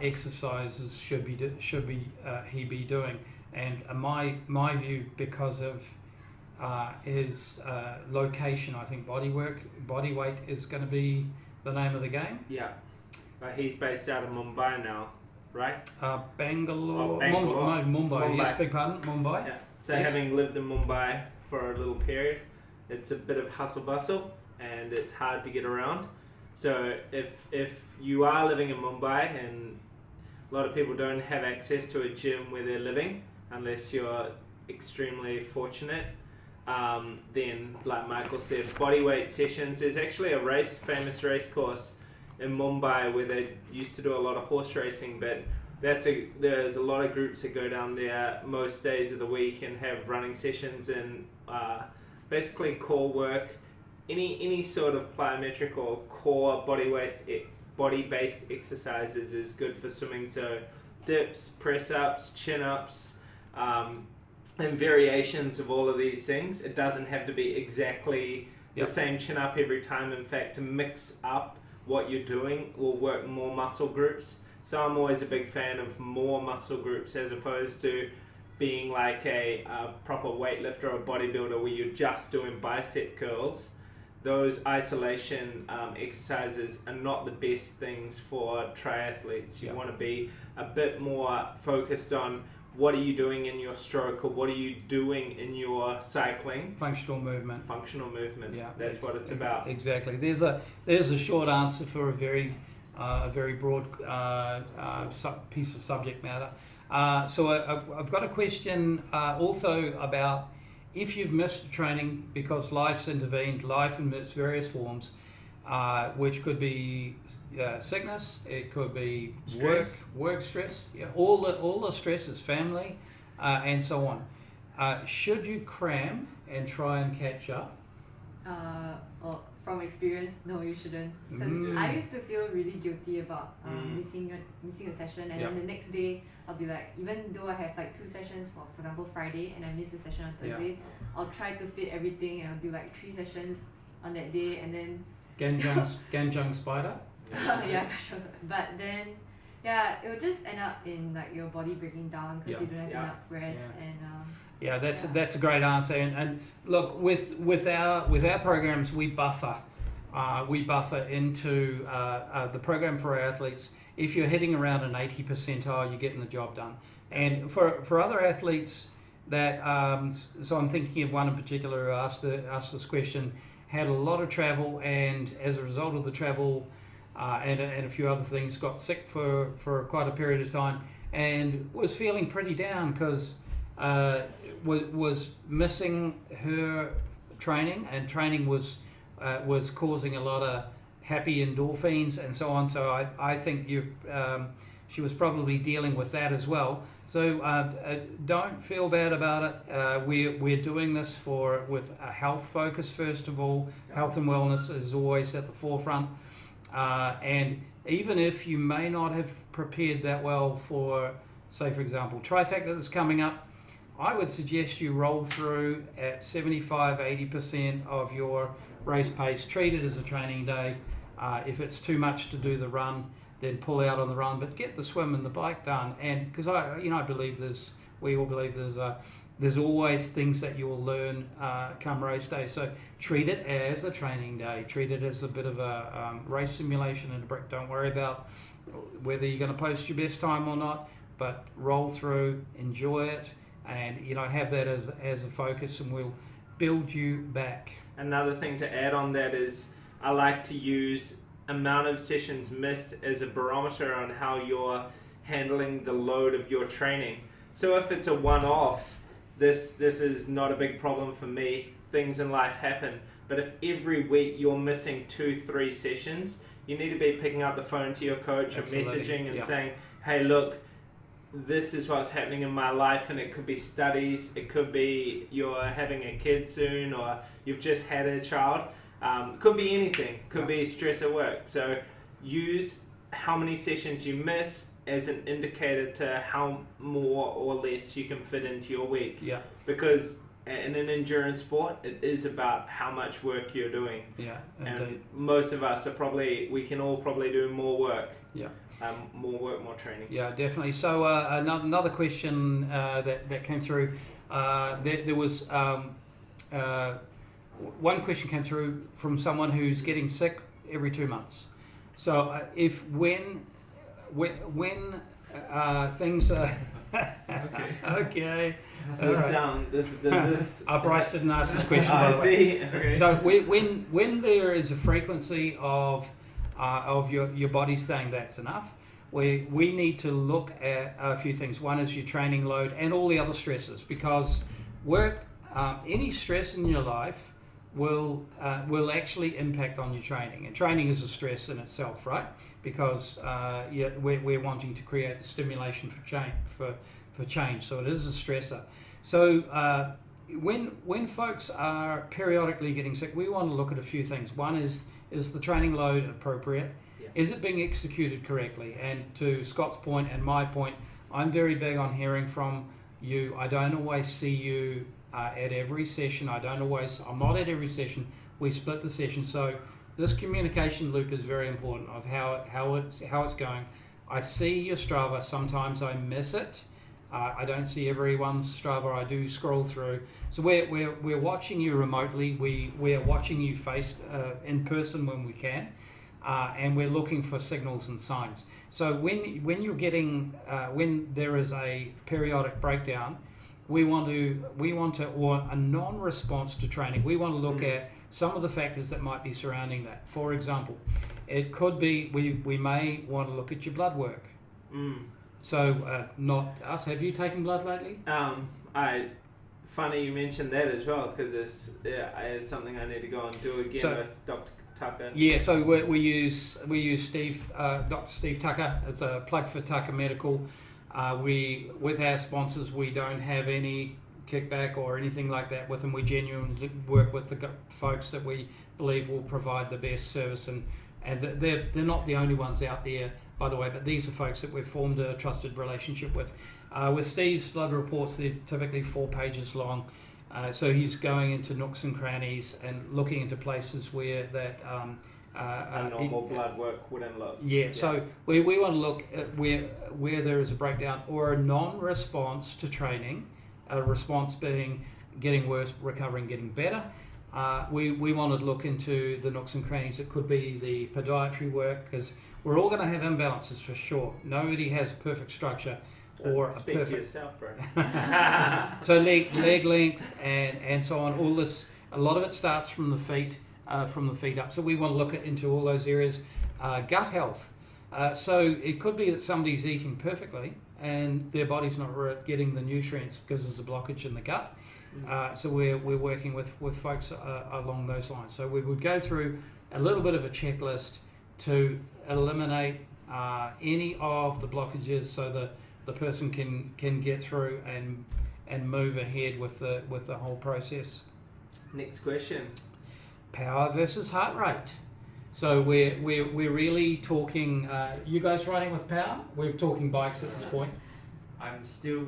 exercises should he be doing? And my view, because of his location, I think body weight is going to be the name of the game. But he's based out of Mumbai now, right? Bangalore. Bangalore. Mumbai. Yes, beg pardon, Mumbai. So having lived in Mumbai for a little period, it's a bit of hustle bustle and it's hard to get around. So if you are living in Mumbai, and a lot of people don't have access to a gym where they're living unless you're extremely fortunate, then like Michael said, bodyweight sessions. There's actually a famous race course in Mumbai where they used to do a lot of horse racing, but there's a lot of groups that go down there most days of the week and have running sessions and basically core work. Any sort of plyometric or core body-based exercises is good for swimming. So dips, press-ups, chin-ups, and variations of all of these things. It doesn't have to be exactly the same chin-up every time. In fact, to mix up what you're doing will work more muscle groups. So I'm always a big fan of more muscle groups as opposed to being like a proper weightlifter or bodybuilder where you're just doing bicep curls. Those isolation exercises are not the best things for triathletes. You want to be a bit more focused on what are you doing in your stroke, or what are you doing in your cycling? Functional movement. Yeah, that's what it's about. Exactly. There's a short answer for a very broad piece of subject matter. So I've got a question also about if you've missed training because life's intervened, life in its various forms, which could be sickness, it could be stress. work stress, all the stresses, family, and so on. Should you cram and try and catch up? Well, from experience, no, you shouldn't. Because I used to feel really guilty about missing a session, and then the next day I'll be like, even though I have like 2 sessions for example Friday, and I miss a session on Thursday, I'll try to fit everything, and I'll do like 3 sessions on that day, and then Ganjang spider. yeah, but then it will just end up in like your body breaking down because you don't have enough rest and that's a great answer, and look, with our programs we buffer into the program for our athletes. If you're hitting around an 80 percentile, you're getting the job done. And for other athletes that so I'm thinking of one in particular who asked this question, had a lot of travel, and as a result of the travel and a few other things, got sick for quite a period of time, and was feeling pretty down because was missing her training, and training was causing a lot of happy endorphins and so on. So I think she was probably dealing with that as well. So don't feel bad about it. We're doing this with a health focus first of all. Health and wellness is always at the forefront. And even if you may not have prepared that well for, say for example, Trifecta that's coming up, I would suggest you roll through at 75-80% of your race pace. Treat it as a training day. If it's too much to do the run, then pull out on the run, but get the swim and the bike done. And because I believe we all believe there's always things that you'll learn come race day. So treat it as a training day. Treat it as a bit of a race simulation and a break. Don't worry about whether you're going to post your best time or not, but roll through, enjoy it, and have that as a focus, and we'll build you back. Another thing to add on that is I like to use amount of sessions missed as a barometer on how you're handling the load of your training. So if it's a one-off, this is not a big problem for me. Things in life happen. But if every week you're missing 2-3 sessions, you need to be picking up the phone to your coach or messaging and saying, hey, look, this is what's happening in my life, and it could be studies, it could be you're having a kid soon, or you've just had a child. Could be anything, could be stress at work. So use how many sessions you miss as an indicator to how more or less you can fit into your week. Yeah. Because in an endurance sport, it is about how much work you're doing. Yeah. And most of us we can all probably do more work. Yeah. More work, more training. Yeah, definitely. So another question that came through, there was one question came through from someone who's getting sick every 2 months. So when things are okay. This Bryce didn't ask this question. By the way. see. Okay. So when there is a frequency of your body saying that's enough, we need to look at a few things. One is your training load and all the other stresses, because work, any stress in your life will actually impact on your training, and training is a stress in itself, right? Because we're wanting to create the stimulation for change, so it is a stressor. So when folks are periodically getting sick, we want to look at a few things. One is the training load appropriate? Yeah. Is it being executed correctly? And to Scott's point and my point, I'm very big on hearing from you. I don't always see you at every session. I'm not at every session. We split the session. So this communication loop is very important of how it's going. I see your Strava. Sometimes I miss it. I don't see everyone's Strava. I do scroll through. So we're watching you remotely. We're watching you in person when we can, and we're looking for signals and signs. So when you're getting when there is a periodic breakdown, we want to or a non-response to training. We want to look at some of the factors that might be surrounding that. For example, it could be we may want to look at your blood work. So not us. Have you taken blood lately? Funny you mentioned that as well, because it's something I need to go and do again with Dr. Tucker. Yeah, so we use Steve, Dr. Steve Tucker. It's a plug for Tucker Medical. With our sponsors, we don't have any kickback or anything like that with them. We genuinely work with the folks that we believe will provide the best service, and they're not the only ones out there, by the way, but these are folks that we've formed a trusted relationship with. With Steve's blood reports, they're typically 4 pages long, so he's going into nooks and crannies and looking into places where that a normal blood work wouldn't look. Yeah, so we want to look at where there is a breakdown or a non-response to training, a response being getting worse, recovering, getting better. We want to look into the nooks and crannies. It could be the podiatry work, because we're all going to have imbalances for sure. Nobody has perfect structure or Speak a for perfect... yourself, bro. So leg length and so on. All this, a lot of it starts from the feet up. So we want to look into all those areas. Gut health. So it could be that somebody's eating perfectly and their body's not getting the nutrients because there's a blockage in the gut. So we're working with folks along those lines. So we would go through a little bit of a checklist to eliminate any of the blockages, so the person can get through and move ahead with the whole process. Next question. Power versus heart rate. So we're really talking. You guys riding with power? We're talking bikes at this point. I'm still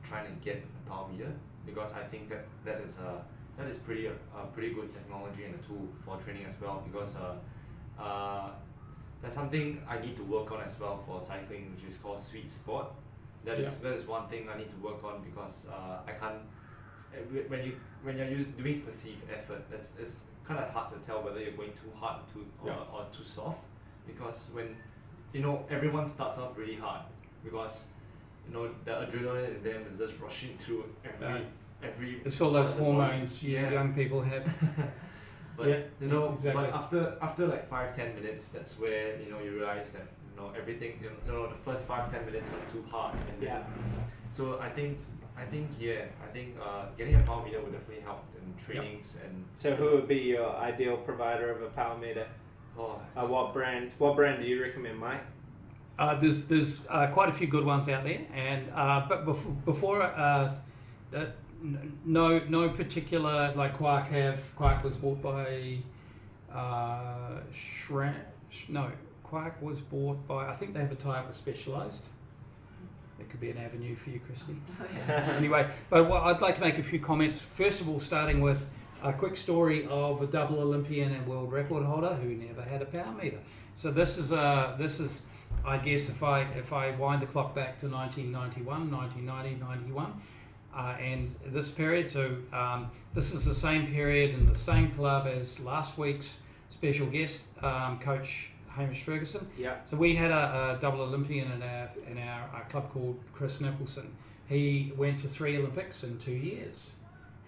trying to get a power meter, because I think that is pretty good technology and a tool for training as well, because that's something I need to work on as well for cycling, which is called sweet spot. That is one thing I need to work on, because I can't, when you're doing perceived effort, it's kind of hard to tell whether you're going too hard or too soft, because when everyone starts off really hard, because the adrenaline in them is just rushing through every it's all those hormones young people have. But exactly. but after like 5-10 minutes, that's where you realize that everything, the first 5-10 minutes was too hard, and so I think getting a power meter would definitely help in trainings. And so who would be your ideal provider of a power meter? What brand do you recommend, Mike? There's quite a few good ones out there, and but before no particular, like Quark was bought by Quark was bought by, I think they have a tie-up with Specialized. That could be an avenue for you, Christy. Anyway, but I'd like to make a few comments. First of all, starting with a quick story of a double Olympian and world record holder who never had a power meter. So this is I guess if I wind the clock back to 1991, 1990, 91, and this period. So this is the same period in the same club as last week's special guest, Coach Hamish Ferguson. Yeah. So we had a double Olympian in our club called Chris Nicholson. He went to 3 Olympics in 2 years.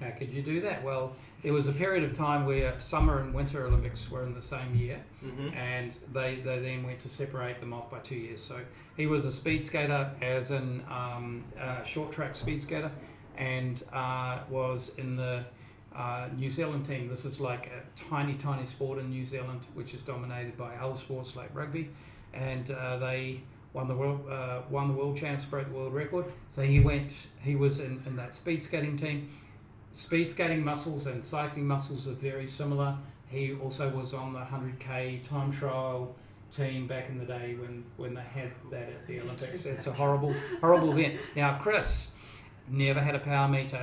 How could you do that? Well, there was a period of time where summer and winter Olympics were in the same year, and they then went to separate them off by 2 years. So he was a speed skater, as in short track speed skater, and was in the New Zealand team. This is like a tiny sport in New Zealand, which is dominated by other sports like rugby, and they won the world champs, broke the world record. So he was in that speed skating team. Speed skating muscles and cycling muscles are very similar. He also was on the 100k time trial team back in the day when they had that at the Olympics. It's a horrible event. Now Chris never had a power meter.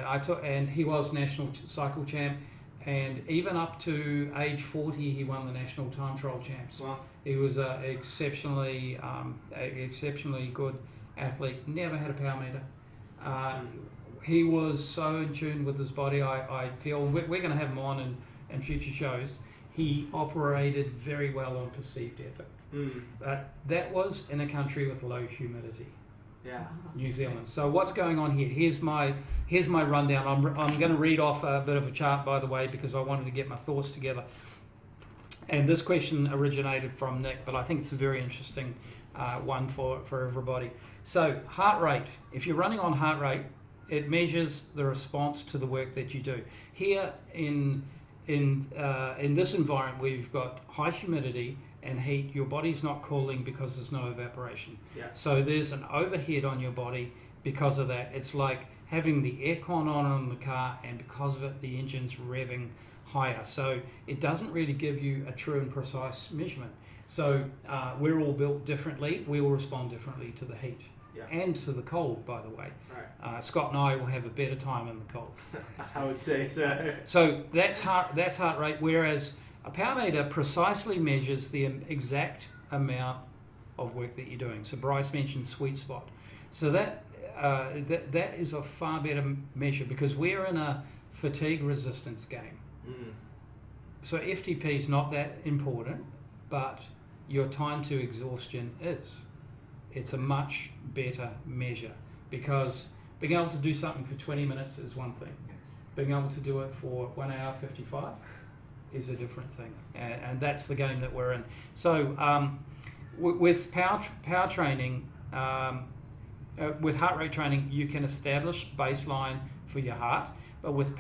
And he was national cycle champ, and even up to age 40 he won the national time trial champs. Wow. He was an exceptionally good athlete. Never had a power meter. He was so in tune with his body. I feel we're going to have him on in future shows. He operated very well on perceived effort. But that was in a country with low humidity. Yeah. New Zealand. So what's going on here? Here's my rundown. I'm going to read off a bit of a chart, by the way, because I wanted to get my thoughts together. And this question originated from Nick, but I think it's a very interesting one for everybody. So heart rate. If you're running on heart rate, it measures the response to the work that you do. Here in this environment where you've got high humidity and heat, your body's not cooling because there's no evaporation. Yeah. So there's an overhead on your body because of that. It's like having the aircon on in the car, and because of it, the engine's revving higher. So it doesn't really give you a true and precise measurement. So we're all built differently. We all respond differently to the heat and to the cold, by the way. Right. Scott and I will have a better time in the cold. I would say so. So that's heart rate, whereas a power meter precisely measures the exact amount of work that you're doing. So Bryce mentioned sweet spot. So that is a far better measure, because we're in a fatigue resistance game. So FTP is not that important, but your time to exhaustion is. It's a much better measure, because being able to do something for 20 minutes is one thing. Being able to do it for 1 hour 55 is a different thing, and that's the game that we're in. So with power training, with heart rate training, you can establish baseline for your heart, but with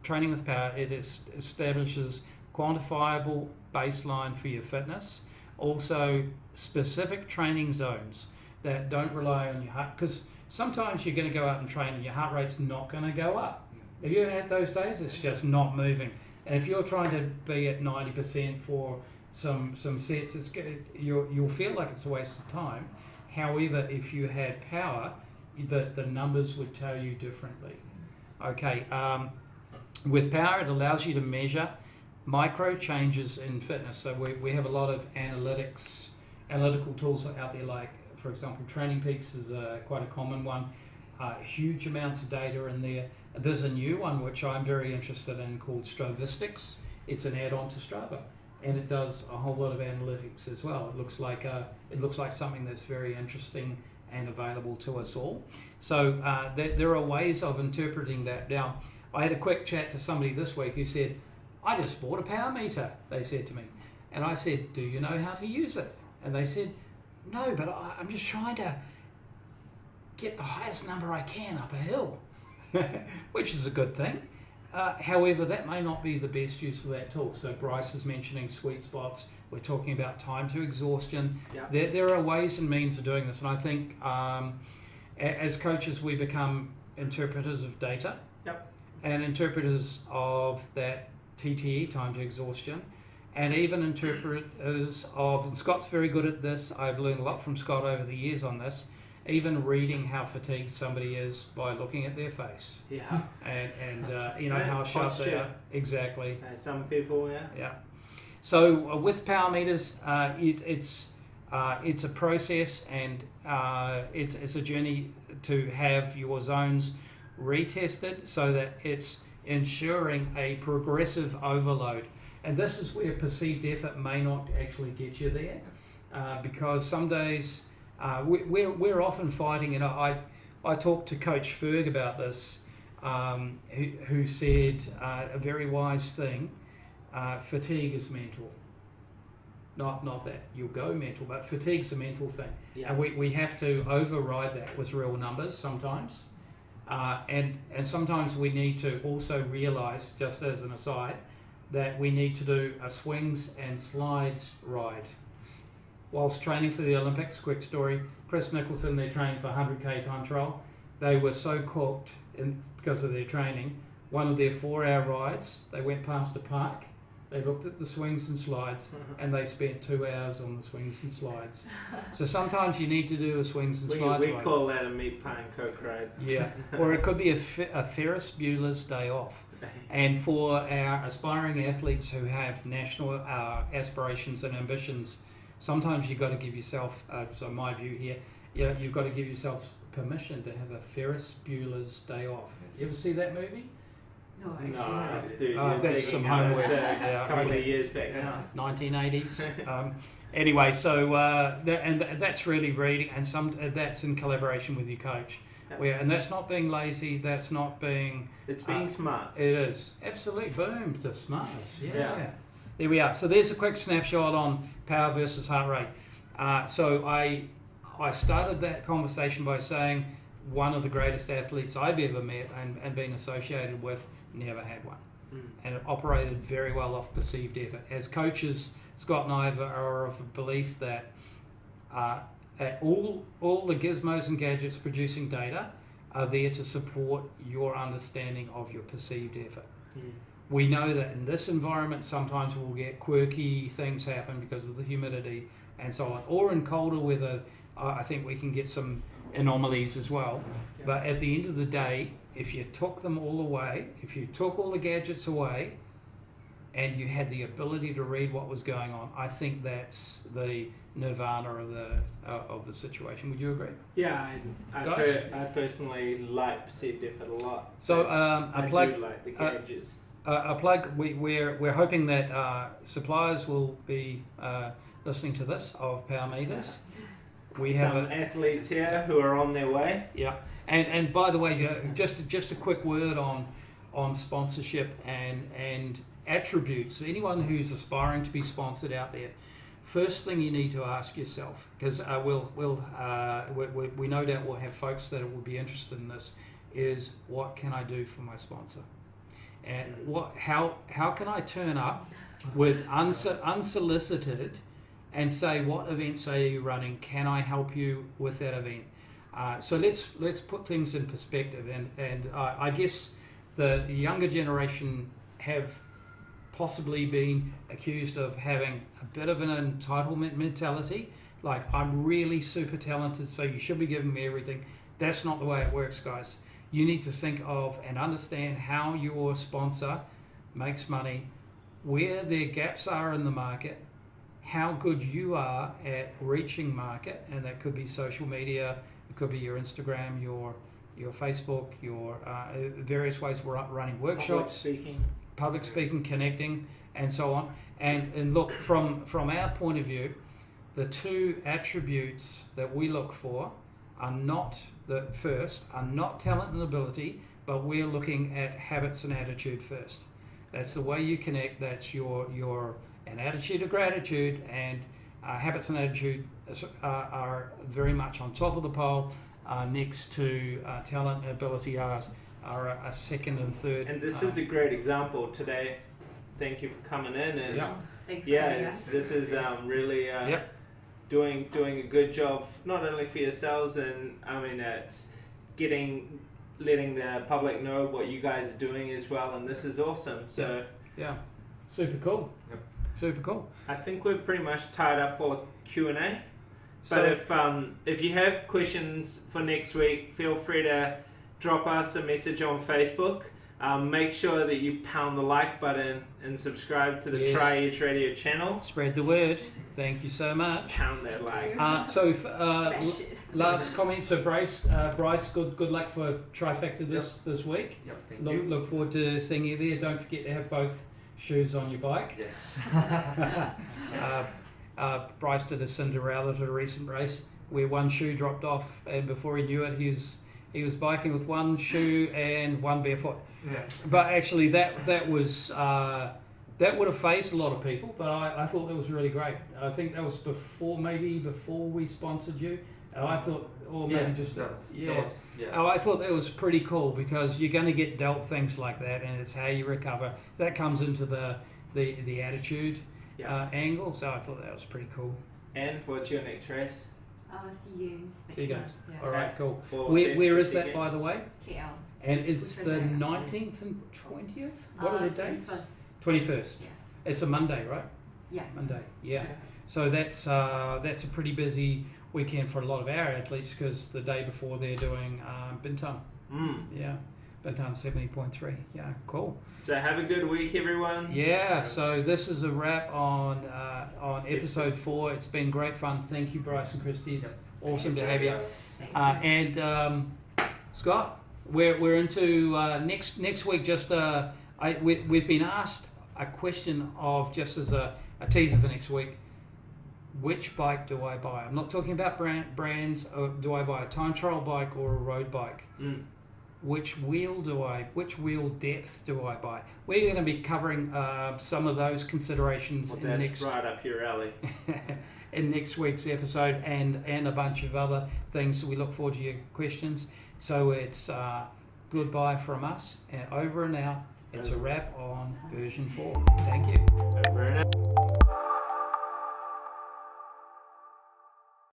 training with power, it establishes quantifiable baseline for your fitness. Also, specific training zones that don't rely on your heart, because sometimes you're going to go out and train and your heart rate's not going to go up. Have you ever had those days? It's just not moving. And if you're trying to be at 90% for some sets, you'll feel like it's a waste of time. However, if you had power, the numbers would tell you differently. Okay, with power, it allows you to measure micro changes in fitness. So we have a lot of analytical tools out there, like, for example, Training Peaks is quite a common one. Huge amounts of data in there. There's a new one which I'm very interested in called Stravastics. It's an add-on to Strava, and it does a whole lot of analytics as well. It looks like something that's very interesting and available to us all. So there are ways of interpreting that. Now, I had a quick chat to somebody this week who said, I just bought a power meter, they said to me. And I said, do you know how to use it? And they said, no, but I'm just trying to get the highest number I can up a hill, which is a good thing. However, that may not be the best use of that tool. So Bryce is mentioning sweet spots. We're talking about time to exhaustion. Yep. There are ways and means of doing this. And I think as coaches, we become interpreters of data. Yep. And interpreters of that TTE, time to exhaustion, and even interpreters of, and Scott's very good at this, I've learned a lot from Scott over the years on this, even reading how fatigued somebody is by looking at their face. Yeah. And how sharp they are. Exactly. Some people, Yeah. So with power meters, it's a process, and it's a journey to have your zones retested so that it's ensuring a progressive overload. And this is where perceived effort may not actually get you there, because some days we're often fighting. And I talked to Coach Ferg about this, who said a very wise thing: fatigue is mental. Not that you'll go mental, but fatigue's a mental thing. Yeah. And we have to override that with real numbers sometimes. And sometimes we need to also realise, just as an aside, that we need to do a swings and slides ride. Whilst training for the Olympics, quick story, Chris Nicholson, they're training for 100k time trial. They were so cooked because of their training. One of their 4-hour rides, they went past a park, they looked at the swings and slides, and they spent 2 hours on the swings and slides. So sometimes you need to do a swings and slides ride. We call that a meat pie and coke ride. Yeah, or it could be a Ferris Bueller's Day Off. And for our aspiring athletes who have national aspirations and ambitions, sometimes you've got to give yourself, so my view here, you've got to give yourself permission to have a Ferris Bueller's Day Off. You ever see that movie? No, actually. No, that's some homework. A couple of years back now. 1980s. Anyway, so that's really reading, and that's in collaboration with your coach. And that's not being lazy. That's not being. It's being smart. It is absolutely boom to smartness. Yeah. There we are. So there's a quick snapshot on power versus heart rate. So I started that conversation by saying one of the greatest athletes I've ever met and been associated with never had one, and it operated very well off perceived effort. As coaches, Scott and I are of a belief that all the gizmos and gadgets producing data are there to support your understanding of your perceived effort. We know that in this environment sometimes we'll get quirky things happen because of the humidity and so on, or in colder weather I think we can get some anomalies as well. But at the end of the day, if you took them all away, if you took all the gadgets away and you had the ability to read what was going on, I think that's the nirvana of the situation. Would you agree? Yeah, I personally like perceived effort a lot. So I plug, do like the gadgets. a plug. We're hoping that suppliers will be listening to this of power meters. We have some athletes here who are on their way. Yeah, and by the way, just a quick word on sponsorship and attributes. Anyone who's aspiring to be sponsored out there, first thing you need to ask yourself, because we no doubt will have folks that will be interested in this, is what can I do for my sponsor, and how can I turn up with unsolicited and say, what events are you running? Can I help you with that event? So let's put things in perspective, and I guess the younger generation have possibly been accused of having a bit of an entitlement mentality, like I'm really super talented, so you should be giving me everything. That's not the way it works, guys. You need to think of and understand how your sponsor makes money, where their gaps are in the market, how good you are at reaching market, and that could be social media, it could be your Instagram, your Facebook, your various ways we're running workshops, public speaking, connecting, and so on. And look, from our point of view, the two attributes that we look for are not talent and ability, but we're looking at habits and attitude first. That's the way you connect. That's your an attitude of gratitude, and habits and attitude are very much on top of the pole. Next to talent and ability are a second and third. And this is a great example today. Thank you for coming in. And Thanks this is really doing a good job, not only for yourselves, and I mean it's letting the public know what you guys are doing as well, and this is awesome. So super cool. Super cool. I think we've pretty much tied up all the Q&A. So, but if you have questions for next week, feel free to drop us a message on Facebook. Make sure that you pound the like button and subscribe to the Triathletes Radio channel. Spread the word. Thank you so much. Pound that like. Last comment. So Bryce, good luck for Trifecta this week. Yep, thank you. Look forward to seeing you there. Don't forget to have both shoes on your bike. Yes. Bryce did a Cinderella to a recent race where one shoe dropped off, and before he knew it, he was biking with one shoe and one barefoot. Yeah. But actually, that was that would have phased a lot of people. But I thought that was really great. I think that was before we sponsored you. And I thought, or maybe I thought that was pretty cool, because you're going to get dealt things like that, and it's how you recover. That comes into the attitude angle. So I thought that was pretty cool. And what's your next race? SEA Games next SEA Games. month. Yeah. All right, cool. Well, Where is that, Games. by the way? KL. And it's the 19th and 20th? What are the dates? 21st. Yeah. It's a Monday, right? Yeah. Monday, yeah. So that's a pretty busy weekend for a lot of our athletes, because the day before they're doing Bintang. Yeah, Bintang 70.3. Yeah, cool. So have a good week, everyone. Yeah, so this is a wrap on episode 4. It's been great fun. Thank you, Bryce and Christy. It's awesome to have you. And Scott, we're into next week. Just we've been asked a question of, just as a teaser for next week, which bike do I buy? I'm not talking about brands. Do I buy a time trial bike or a road bike? Which wheel depth do I buy? We're going to be covering some of those considerations right up your alley. in next week's episode, and a bunch of other things. So we look forward to your questions. So it's goodbye from us, and over and out. It's a wrap on version 4. Thank you.